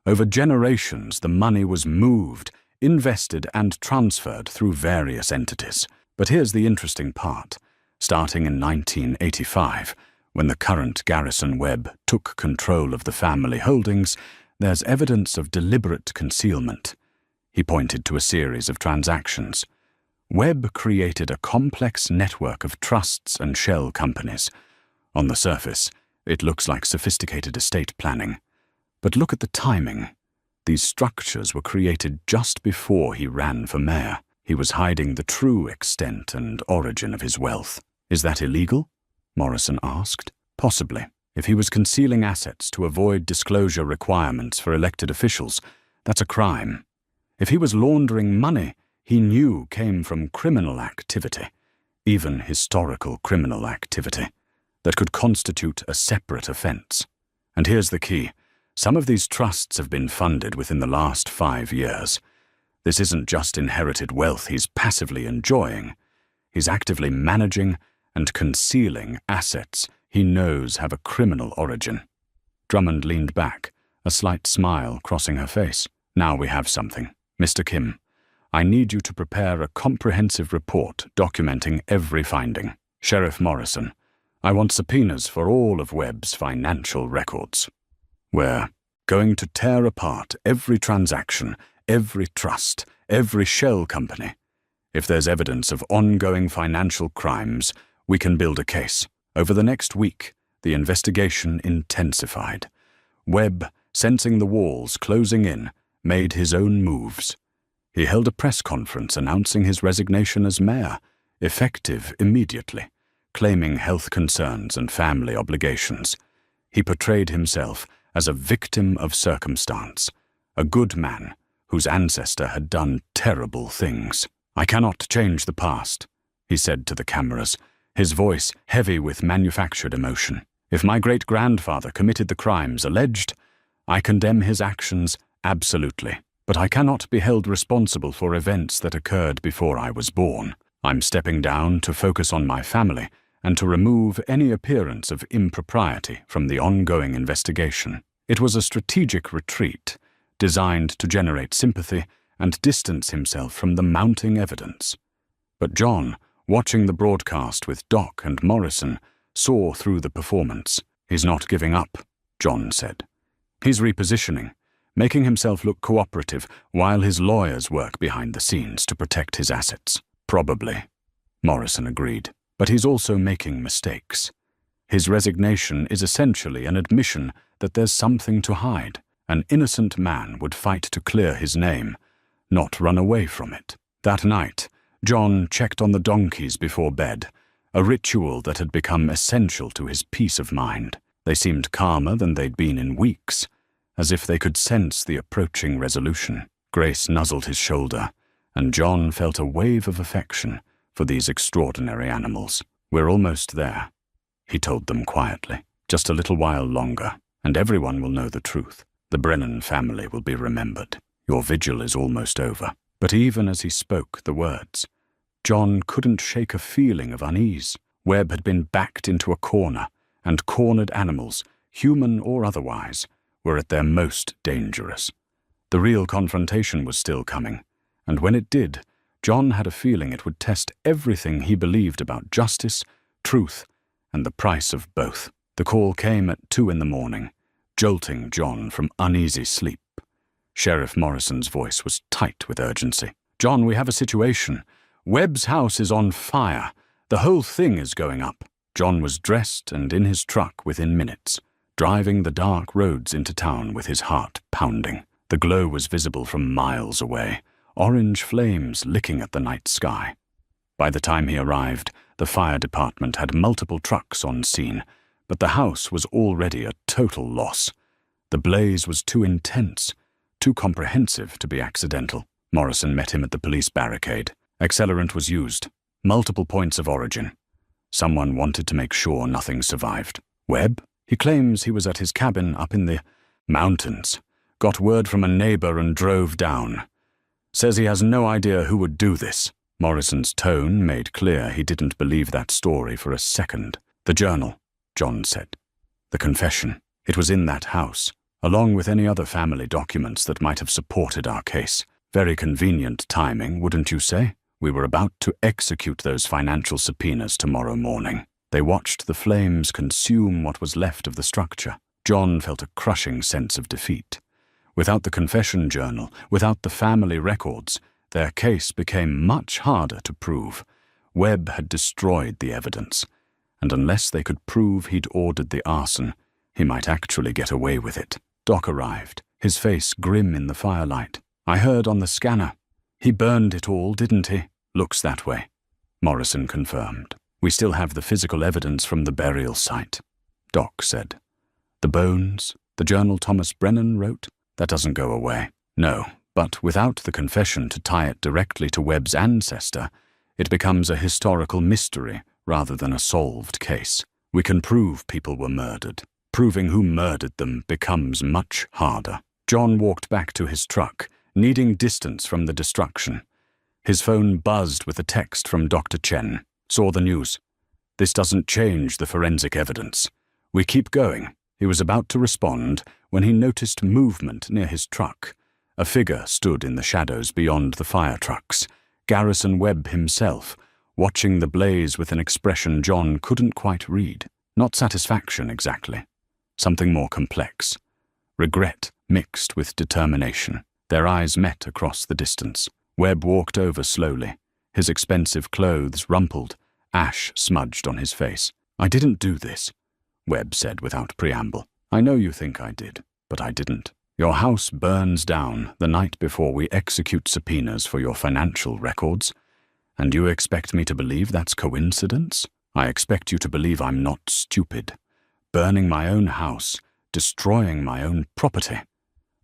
Over generations, the money was moved, invested, and transferred through various entities. But here's the interesting part. Starting in 1985, when the current Garrison Webb took control of the family holdings, there's evidence of deliberate concealment. He pointed to a series of transactions. Webb created a complex network of trusts and shell companies. On the surface, it looks like sophisticated estate planning. But look at the timing. These structures were created just before he ran for mayor. He was hiding the true extent and origin of his wealth. "Is that illegal?" Morrison asked. "Possibly. If he was concealing assets to avoid disclosure requirements for elected officials, that's a crime. If he was laundering money he knew came from criminal activity, even historical criminal activity, that could constitute a separate offense. And here's the key. Some of these trusts have been funded within the last 5 years. This isn't just inherited wealth he's passively enjoying. He's actively managing and concealing assets he knows have a criminal origin." Drummond leaned back, a slight smile crossing her face. "Now we have something. Mr. Kim, I need you to prepare a comprehensive report documenting every finding. Sheriff Morrison, I want subpoenas for all of Webb's financial records. We're going to tear apart every transaction, every trust, every shell company. If there's evidence of ongoing financial crimes, we can build a case." Over the next week, the investigation intensified. Webb, sensing the walls closing in, made his own moves. He held a press conference announcing his resignation as mayor, effective immediately, claiming health concerns and family obligations. He portrayed himself as a victim of circumstance, a good man whose ancestor had done terrible things. "I cannot change the past," he said to the cameras, his voice heavy with manufactured emotion. "If my great-grandfather committed the crimes alleged, I condemn his actions absolutely. But I cannot be held responsible for events that occurred before I was born. I'm stepping down to focus on my family and to remove any appearance of impropriety from the ongoing investigation." It was a strategic retreat, designed to generate sympathy and distance himself from the mounting evidence. But John, watching the broadcast with Doc and Morrison, saw through the performance. "He's not giving up," John said. "He's repositioning, making himself look cooperative while his lawyers work behind the scenes to protect his assets." "Probably," Morrison agreed. "But he's also making mistakes. His resignation is essentially an admission that there's something to hide. An innocent man would fight to clear his name, not run away from it." That night, John checked on the donkeys before bed, a ritual that had become essential to his peace of mind. They seemed calmer than they'd been in weeks, as if they could sense the approaching resolution. Grace nuzzled his shoulder, and John felt a wave of affection for these extraordinary animals. "We're almost there," he told them quietly. "Just a little while longer, and everyone will know the truth. The Brennan family will be remembered. Your vigil is almost over." But even as he spoke the words, John couldn't shake a feeling of unease. Webb had been backed into a corner, and cornered animals, human or otherwise, were at their most dangerous. The real confrontation was still coming, and when it did, John had a feeling it would test everything he believed about justice, truth, and the price of both. The call came at 2 a.m, jolting John from uneasy sleep. Sheriff Morrison's voice was tight with urgency. "John, we have a situation. Webb's house is on fire. The whole thing is going up." John was dressed and in his truck within minutes, driving the dark roads into town with his heart pounding. The glow was visible from miles away, orange flames licking at the night sky. By the time he arrived, the fire department had multiple trucks on scene, but the house was already a total loss. The blaze was too intense, too comprehensive to be accidental. Morrison met him at the police barricade. Accelerant was used. Multiple points of origin. Someone wanted to make sure nothing survived. Webb? He claims he was at his cabin up in the mountains. Got word from a neighbor and drove down. Says he has no idea who would do this. Morrison's tone made clear he didn't believe that story for a second. "The journal," John said. "The confession. It was in that house, along with any other family documents that might have supported our case. Very convenient timing, wouldn't you say? We were about to execute those financial subpoenas tomorrow morning." They watched the flames consume what was left of the structure. John felt a crushing sense of defeat. Without the confession journal, without the family records, their case became much harder to prove. Webb had destroyed the evidence, and unless they could prove he'd ordered the arson, he might actually get away with it. Doc arrived, his face grim in the firelight. "I heard on the scanner. He burned it all, didn't he?" "Looks that way," Morrison confirmed. "We still have the physical evidence from the burial site," Doc said. "The bones, the journal Thomas Brennan wrote, that doesn't go away." "No, but without the confession to tie it directly to Webb's ancestor, it becomes a historical mystery rather than a solved case. We can prove people were murdered. Proving who murdered them becomes much harder." John walked back to his truck, needing distance from the destruction. His phone buzzed with a text from Dr. Chen. "Saw the news. This doesn't change the forensic evidence. We keep going." He was about to respond when he noticed movement near his truck. A figure stood in the shadows beyond the fire trucks. Garrison Webb himself, watching the blaze with an expression John couldn't quite read. Not satisfaction exactly. Something more complex. Regret mixed with determination. Their eyes met across the distance. Webb walked over slowly, his expensive clothes rumpled, ash smudged on his face. "I didn't do this," Webb said without preamble. "I know you think I did, but I didn't. Your house burns down the night before we execute subpoenas for your financial records, and you expect me to believe that's coincidence? I expect you to believe I'm not stupid. Burning my own house, destroying my own property.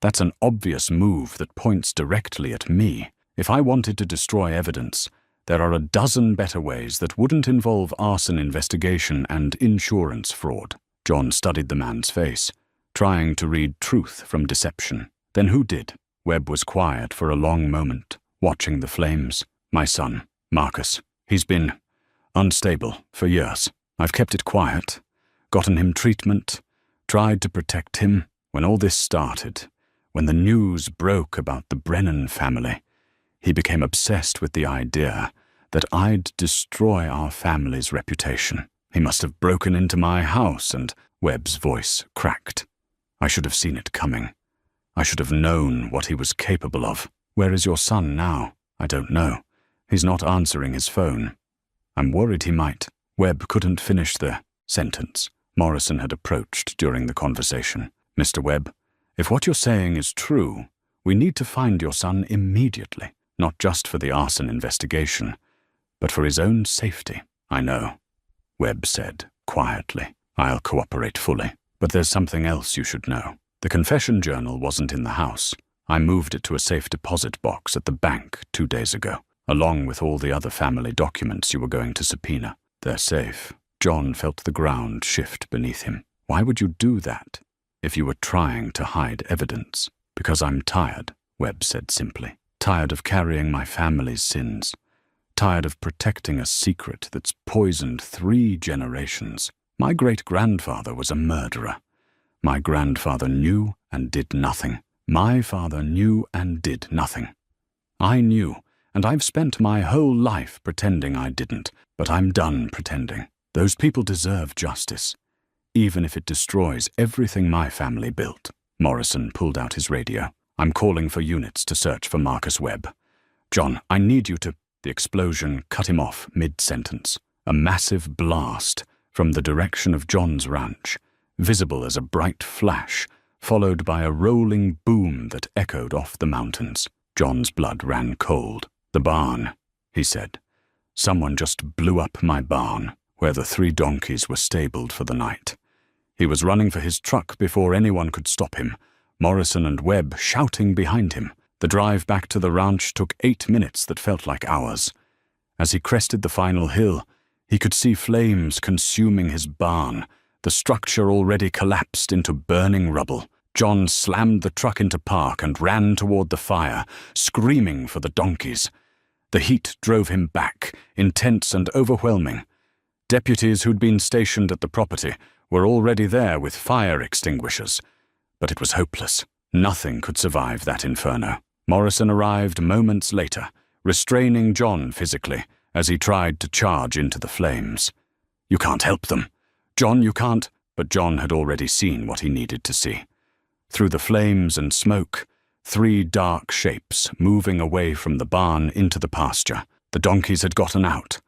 That's an obvious move that points directly at me. If I wanted to destroy evidence, there are a dozen better ways that wouldn't involve arson investigation and insurance fraud." John studied the man's face, trying to read truth from deception. "Then who did?" Webb was quiet for a long moment, watching the flames. "My son, Marcus. He's been unstable for years. I've kept it quiet, gotten him treatment, tried to protect him. When all this started, when the news broke about the Brennan family, he became obsessed with the idea that I'd destroy our family's reputation. He must have broken into my house," and Webb's voice cracked. "I should have seen it coming. I should have known what he was capable of. Where is your son now?" "I don't know. He's not answering his phone. I'm worried he might." Webb couldn't finish the sentence. Morrison had approached during the conversation. "Mr. Webb, if what you're saying is true, we need to find your son immediately, not just for the arson investigation, but for his own safety." "I know," Webb said quietly. "I'll cooperate fully. But there's something else you should know. The confession journal wasn't in the house. I moved it to a safe deposit box at the bank 2 days ago, along with all the other family documents you were going to subpoena. They're safe." John felt the ground shift beneath him. "Why would you do that if you were trying to hide evidence?" "Because I'm tired," Webb said simply. "Tired of carrying my family's sins. tired of protecting a secret that's poisoned 3 generations. My great-grandfather was a murderer. My grandfather knew and did nothing. My father knew and did nothing. I knew, and I've spent my whole life pretending I didn't, but I'm done pretending. Those people deserve justice, even if it destroys everything my family built. Morrison pulled out his radio. I'm calling for units to search for Marcus Webb. John, I need you to... The explosion cut him off mid-sentence. A massive blast from the direction of John's ranch, visible as a bright flash, followed by a rolling boom that echoed off the mountains. John's blood ran cold. The barn, he said. Someone just blew up my barn, where the 3 donkeys were stabled for the night. He was running for his truck before anyone could stop him, Morrison and Webb shouting behind him. The drive back to the ranch took 8 minutes that felt like hours. As he crested the final hill, he could see flames consuming his barn, the structure already collapsed into burning rubble. John slammed the truck into park and ran toward the fire, screaming for the donkeys. The heat drove him back, intense and overwhelming. Deputies who'd been stationed at the property were already there with fire extinguishers. But it was hopeless. Nothing could survive that inferno. Morrison arrived moments later, restraining John physically as he tried to charge into the flames. You can't help them. John, you can't. But John had already seen what he needed to see. Through the flames and smoke, 3 dark shapes moving away from the barn into the pasture. The donkeys had gotten out.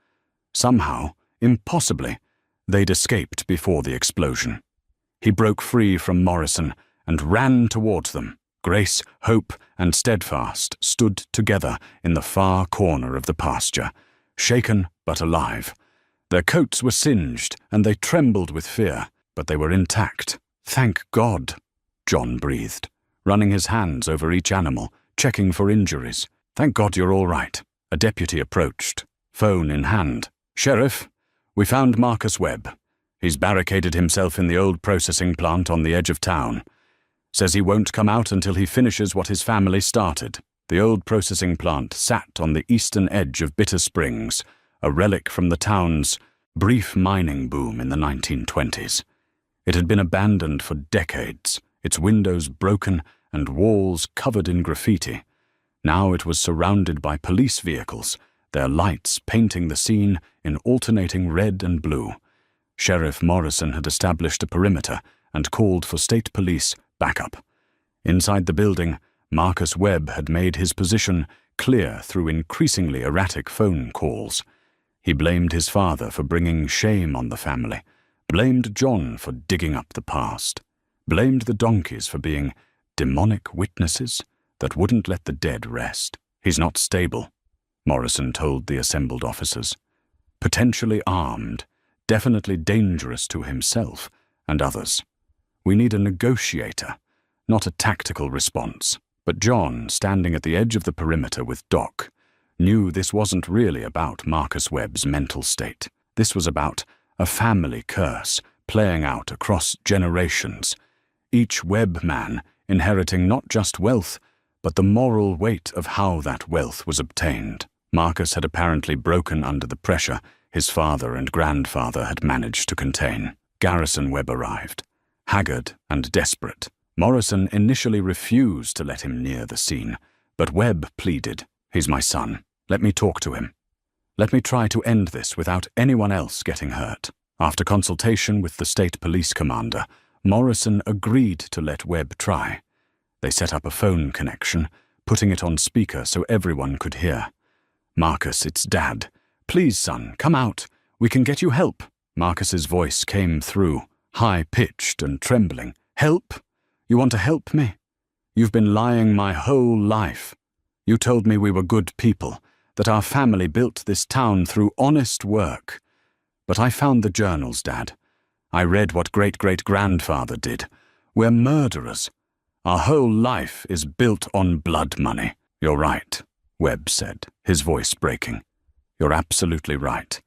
Somehow, impossibly, they'd escaped before the explosion. He broke free from Morrison and ran towards them. Grace, Hope, and Steadfast stood together in the far corner of the pasture, shaken but alive. Their coats were singed, and they trembled with fear, but they were intact. Thank God, John breathed, running his hands over each animal, checking for injuries. Thank God you're all right. A deputy approached, phone in hand. Sheriff, we found Marcus Webb. He's barricaded himself in the old processing plant on the edge of town. Says he won't come out until he finishes what his family started. The old processing plant sat on the eastern edge of Bitter Springs, a relic from the town's brief mining boom in the 1920s. It had been abandoned for decades, its windows broken and walls covered in graffiti. Now it was surrounded by police vehicles, their lights painting the scene in alternating red and blue. Sheriff Morrison had established a perimeter and called for state police backup. Inside the building, Marcus Webb had made his position clear through increasingly erratic phone calls. He blamed his father for bringing shame on the family, blamed John for digging up the past, blamed the donkeys for being demonic witnesses that wouldn't let the dead rest. He's not stable, Morrison told the assembled officers. Potentially armed, definitely dangerous to himself and others. We need a negotiator, not a tactical response. But John, standing at the edge of the perimeter with Doc, knew this wasn't really about Marcus Webb's mental state. This was about a family curse playing out across generations, each Webb man inheriting not just wealth, but the moral weight of how that wealth was obtained. Marcus had apparently broken under the pressure his father and grandfather had managed to contain. Garrison Webb arrived, haggard and desperate. Morrison initially refused to let him near the scene, but Webb pleaded, "He's my son. Let me talk to him. Let me try to end this without anyone else getting hurt." After consultation with the state police commander, Morrison agreed to let Webb try. They set up a phone connection, putting it on speaker so everyone could hear. "Marcus, it's Dad. Please, son, come out. We can get you help." Marcus's voice came through, high-pitched and trembling. "Help? You want to help me? You've been lying my whole life. You told me we were good people, that our family built this town through honest work. But I found the journals, Dad. I read what great-great-grandfather did. We're murderers. Our whole life is built on blood money." "You're right," Webb said, his voice breaking. "You're absolutely right.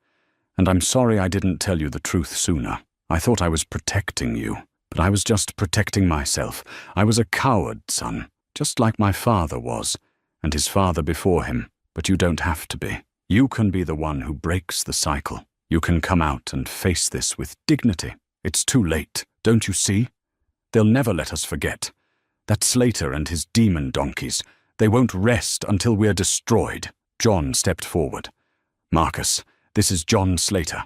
And I'm sorry I didn't tell you the truth sooner. I thought I was protecting you, but I was just protecting myself. I was a coward, son, just like my father was, and his father before him. But you don't have to be. You can be the one who breaks the cycle. You can come out and face this with dignity. It's too late, don't you see? They'll never let us forget. That Slater and his demon donkeys, they won't rest until we're destroyed. John stepped forward. Marcus, this is John Slater.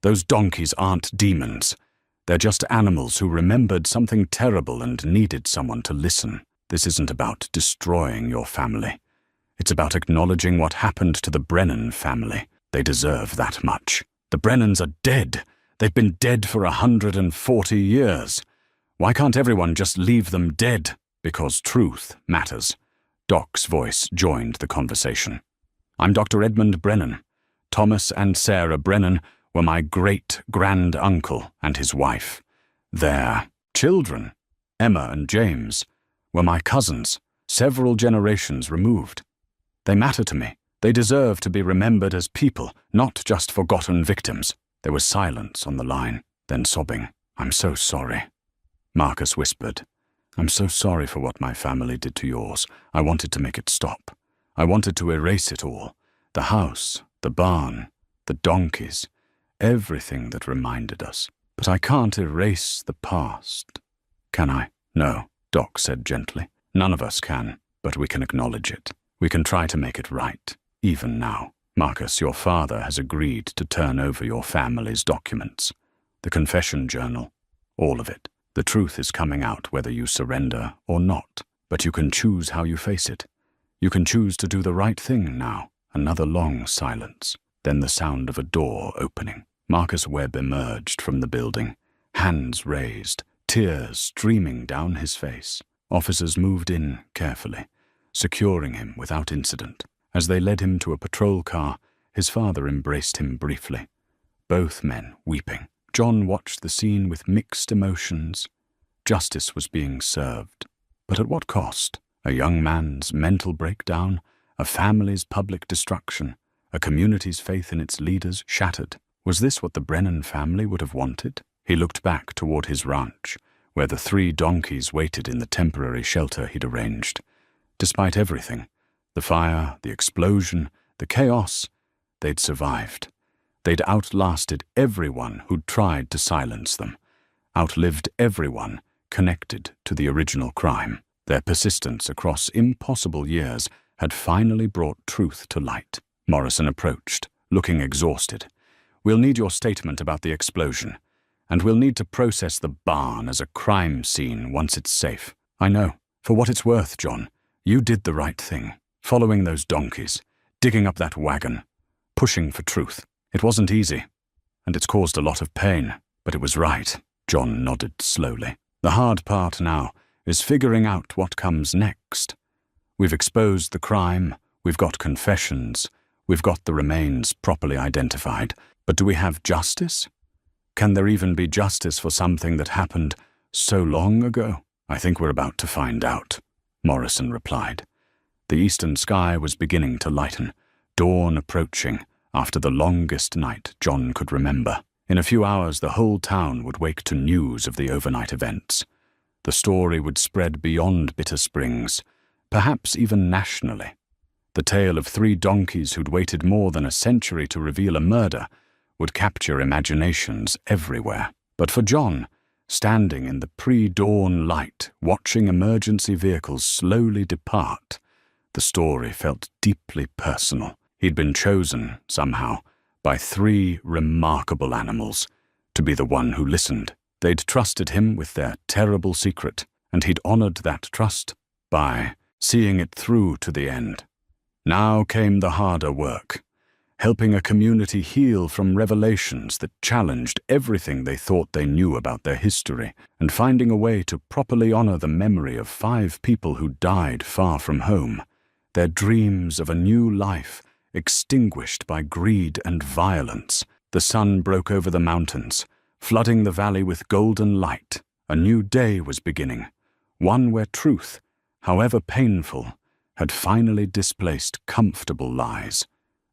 Those donkeys aren't demons. They're just animals who remembered something terrible and needed someone to listen. This isn't about destroying your family. It's about acknowledging what happened to the Brennan family. They deserve that much. The Brennans are dead. They've been dead for 140 years. Why can't everyone just leave them dead? Because truth matters. Doc's voice joined the conversation. I'm Dr. Edmund Brennan. Thomas and Sarah Brennan were my great-grand-uncle and his wife. Their children, Emma and James, were my cousins, several generations removed. They matter to me. They deserve to be remembered as people, not just forgotten victims. There was silence on the line, then sobbing. I'm so sorry. Marcus whispered. I'm so sorry for what my family did to yours. I wanted to make it stop. I wanted to erase it all. The house, the barn, the donkeys, everything that reminded us. But I can't erase the past. Can I? No, Doc said gently. None of us can, but we can acknowledge it. We can try to make it right, even now. Marcus, your father has agreed to turn over your family's documents. The confession journal, all of it. The truth is coming out whether you surrender or not, but you can choose how you face it. You can choose to do the right thing now. Another long silence, then the sound of a door opening. Marcus Webb emerged from the building, hands raised, tears streaming down his face. Officers moved in carefully, securing him without incident. As they led him to a patrol car, his father embraced him briefly, both men weeping. John watched the scene with mixed emotions. Justice was being served. But at what cost? A young man's mental breakdown, a family's public destruction, a community's faith in its leaders shattered. Was this what the Brennan family would have wanted? He looked back toward his ranch, where the 3 donkeys waited in the temporary shelter he'd arranged. Despite everything, the fire, the explosion, the chaos, they'd survived. They'd outlasted everyone who'd tried to silence them, outlived everyone connected to the original crime. Their persistence across impossible years had finally brought truth to light. Morrison approached, looking exhausted. We'll need your statement about the explosion, and we'll need to process the barn as a crime scene once it's safe. I know. For what it's worth, John, you did the right thing, following those donkeys, digging up that wagon, pushing for truth. It wasn't easy, and it's caused a lot of pain, but it was right. John nodded slowly. The hard part now is figuring out what comes next. We've exposed the crime, we've got confessions, we've got the remains properly identified, but do we have justice? Can there even be justice for something that happened so long ago? I think we're about to find out, Morrison replied. The eastern sky was beginning to lighten, dawn approaching, after the longest night John could remember. In a few hours, the whole town would wake to news of the overnight events. The story would spread beyond Bitter Springs, perhaps even nationally. The tale of 3 donkeys who'd waited more than a century to reveal a murder would capture imaginations everywhere. But for John, standing in the pre-dawn light, watching emergency vehicles slowly depart, the story felt deeply personal. He'd been chosen, somehow, by 3 remarkable animals to be the one who listened. They'd trusted him with their terrible secret, and he'd honored that trust by seeing it through to the end. Now came the harder work, helping a community heal from revelations that challenged everything they thought they knew about their history, and finding a way to properly honor the memory of 5 people who died far from home, their dreams of a new life extinguished by greed and violence. The sun broke over the mountains, flooding the valley with golden light. A new day was beginning, one where truth, however painful, had finally displaced comfortable lies.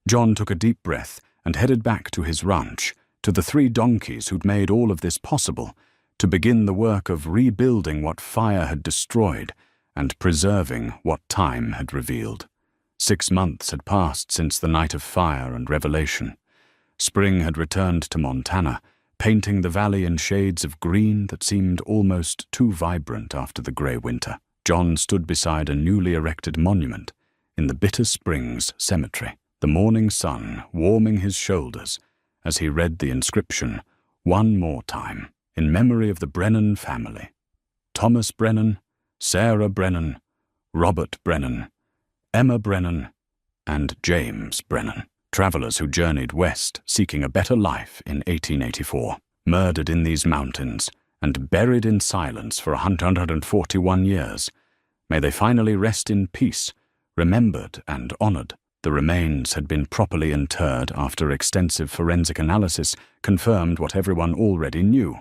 John took a deep breath and headed back to his ranch, to the 3 donkeys who'd made all of this possible, to begin the work of rebuilding what fire had destroyed and preserving what time had revealed. 6 months had passed since the night of fire and revelation. Spring had returned to Montana, painting the valley in shades of green that seemed almost too vibrant after the gray winter. John stood beside a newly erected monument in the Bitter Springs Cemetery, the morning sun warming his shoulders as he read the inscription one more time, in memory of the Brennan family. Thomas Brennan, Sarah Brennan, Robert Brennan, Emma Brennan, and James Brennan, travelers who journeyed west seeking a better life in 1884, murdered in these mountains and buried in silence for 141 years. May they finally rest in peace, remembered and honored. The remains had been properly interred after extensive forensic analysis confirmed what everyone already knew.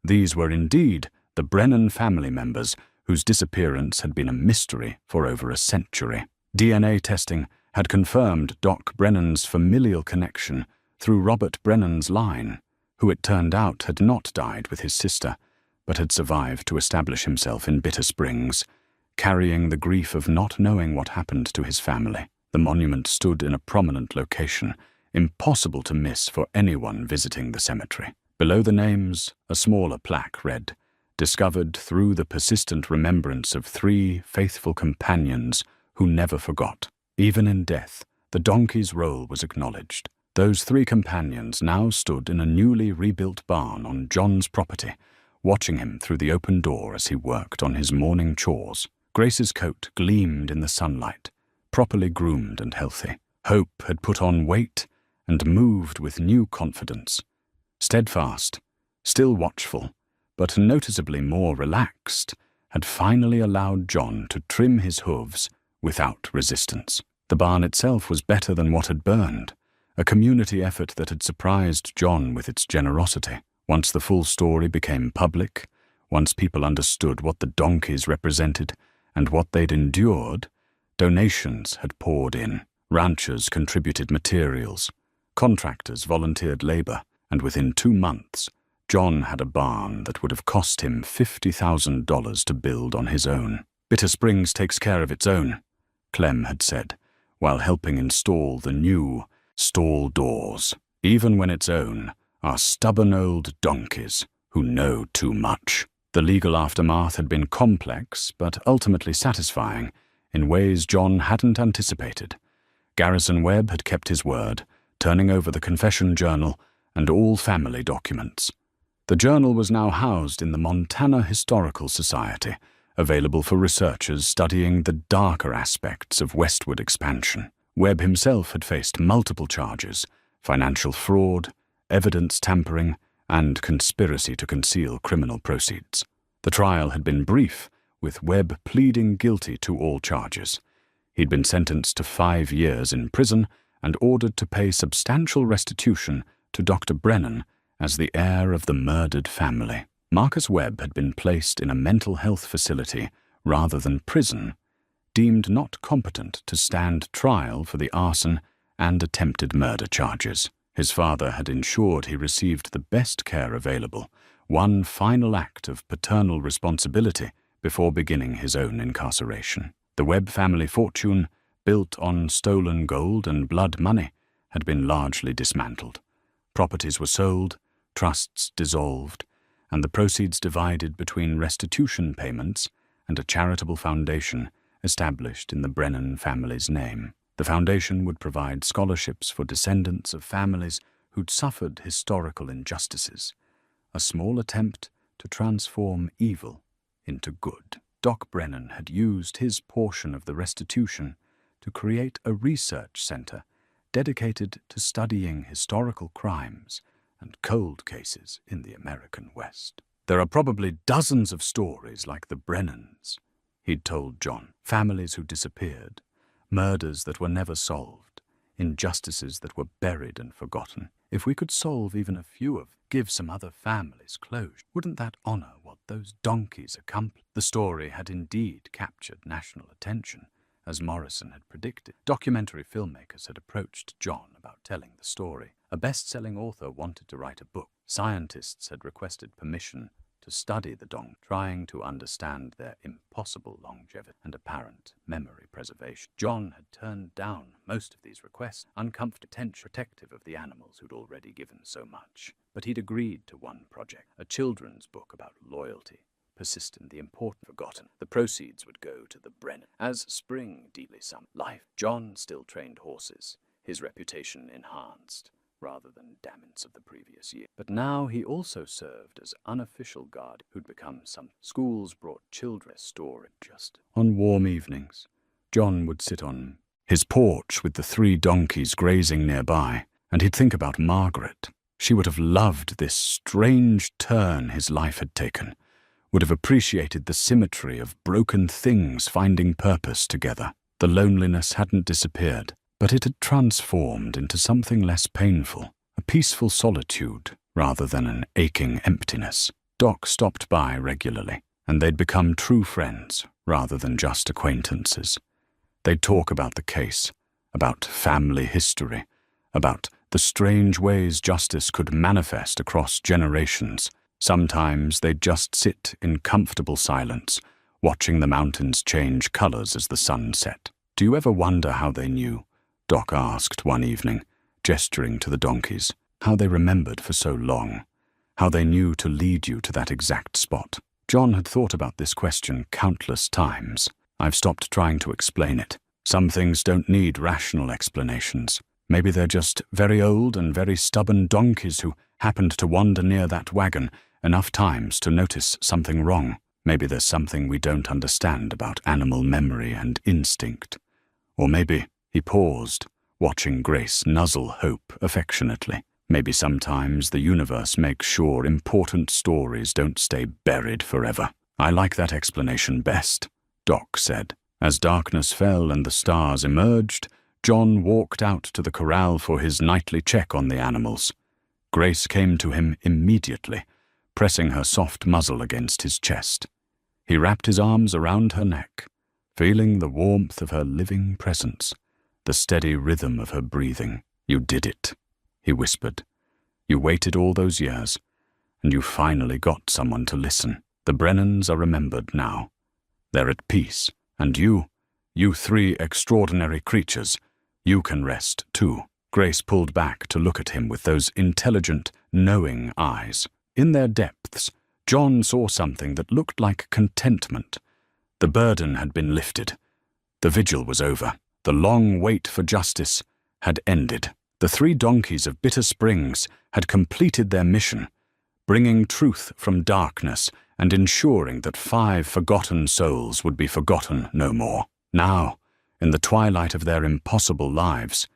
These were indeed the Brennan family members whose disappearance had been a mystery for over a century. DNA testing had confirmed Doc Brennan's familial connection through Robert Brennan's line, who it turned out had not died with his sister, but had survived to establish himself in Bitter Springs, carrying the grief of not knowing what happened to his family. The monument stood in a prominent location, impossible to miss for anyone visiting the cemetery. Below the names, a smaller plaque read, "Discovered through the persistent remembrance of 3 faithful companions who never forgot." Even in death, the donkey's role was acknowledged. Those 3 companions now stood in a newly rebuilt barn on John's property, watching him through the open door as he worked on his morning chores. Grace's coat gleamed in the sunlight, properly groomed and healthy. Hope had put on weight and moved with new confidence. Steadfast, still watchful, but noticeably more relaxed, had finally allowed John to trim his hooves without resistance. The barn itself was better than what had burned, a community effort that had surprised John with its generosity. Once the full story became public, once people understood what the donkeys represented and what they'd endured, donations had poured in. Ranchers contributed materials, contractors volunteered labor, and within 2 months, John had a barn that would have cost him $50,000 to build on his own. "Bitter Springs takes care of its own," Clem had said, while helping install the new stall doors. "Even when its own are stubborn old donkeys who know too much." The legal aftermath had been complex, but ultimately satisfying in ways John hadn't anticipated. Garrison Webb had kept his word, turning over the confession journal and all family documents. The journal was now housed in the Montana Historical Society, available for researchers studying the darker aspects of westward expansion. Webb himself had faced multiple charges: financial fraud, evidence tampering, and conspiracy to conceal criminal proceeds. The trial had been brief, with Webb pleading guilty to all charges. He'd been sentenced to 5 years in prison and ordered to pay substantial restitution to Dr. Brennan as the heir of the murdered family. Marcus Webb had been placed in a mental health facility rather than prison, deemed not competent to stand trial for the arson and attempted murder charges. His father had ensured he received the best care available, one final act of paternal responsibility before beginning his own incarceration. The Webb family fortune, built on stolen gold and blood money, had been largely dismantled. Properties were sold, trusts dissolved, and the proceeds divided between restitution payments and a charitable foundation established in the Brennan family's name. The foundation would provide scholarships for descendants of families who'd suffered historical injustices, a small attempt to transform evil into good. Doc Brennan had used his portion of the restitution to create a research center dedicated to studying historical crimes and cold cases in the American West. "There are probably dozens of stories like the Brennans," he'd told John. "Families who disappeared, murders that were never solved, injustices that were buried and forgotten. If we could solve even a few of them, give some other families closure, wouldn't that honor what those donkeys accomplished?" The story had indeed captured national attention, as Morrison had predicted. Documentary filmmakers had approached John about telling the story. A best-selling author wanted to write a book. Scientists had requested permission to study the donkey, trying to understand their impossible longevity and apparent memory preservation. John had turned down most of these requests, uncomfortable, protective of the animals who'd already given so much. But he'd agreed to one project, a children's book about loyalty, persistent, the important forgotten. The proceeds would go to the Brennan. As spring deeply summed life, John still trained horses, his reputation enhanced rather than damage of the previous year. But now he also served as unofficial guard who'd become some. Schools brought children story just. On warm evenings, John would sit on his porch with the 3 donkeys grazing nearby, and he'd think about Margaret. She would have loved this strange turn his life had taken, would have appreciated the symmetry of broken things finding purpose together. The loneliness hadn't disappeared, but it had transformed into something less painful, a peaceful solitude rather than an aching emptiness. Doc stopped by regularly, and they'd become true friends rather than just acquaintances. They'd talk about the case, about family history, about the strange ways justice could manifest across generations. Sometimes they'd just sit in comfortable silence, watching the mountains change colors as the sun set. "Do you ever wonder how they knew?" Doc asked one evening, gesturing to the donkeys. "How they remembered for so long, how they knew to lead you to that exact spot." John had thought about this question countless times. "I've stopped trying to explain it. Some things don't need rational explanations. Maybe they're just very old and very stubborn donkeys who happened to wander near that wagon enough times to notice something wrong. Maybe there's something we don't understand about animal memory and instinct. Or maybe..." He paused, watching Grace nuzzle Hope affectionately. "Maybe sometimes the universe makes sure important stories don't stay buried forever." "I like that explanation best," Doc said. As darkness fell and the stars emerged, John walked out to the corral for his nightly check on the animals. Grace came to him immediately, pressing her soft muzzle against his chest. He wrapped his arms around her neck, feeling the warmth of her living presence, the steady rhythm of her breathing. "You did it," he whispered. "You waited all those years, and you finally got someone to listen. The Brennans are remembered now. They're at peace, and you 3 extraordinary creatures, you can rest too." Grace pulled back to look at him with those intelligent, knowing eyes. In their depths, John saw something that looked like contentment. The burden had been lifted. The vigil was over. The long wait for justice had ended. The 3 donkeys of Bitter Springs had completed their mission, bringing truth from darkness and ensuring that 5 forgotten souls would be forgotten no more. Now, in the twilight of their impossible lives,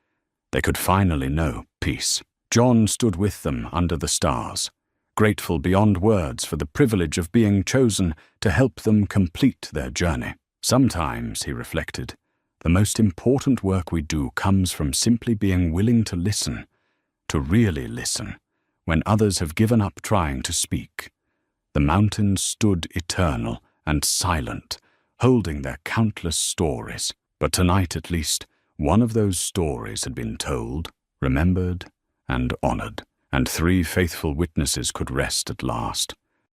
they could finally know peace. John stood with them under the stars, grateful beyond words for the privilege of being chosen to help them complete their journey. Sometimes, he reflected, the most important work we do comes from simply being willing to listen, to really listen, when others have given up trying to speak. The mountains stood eternal and silent, holding their countless stories. But tonight, at least, one of those stories had been told, remembered, and honored, and 3 faithful witnesses could rest at last.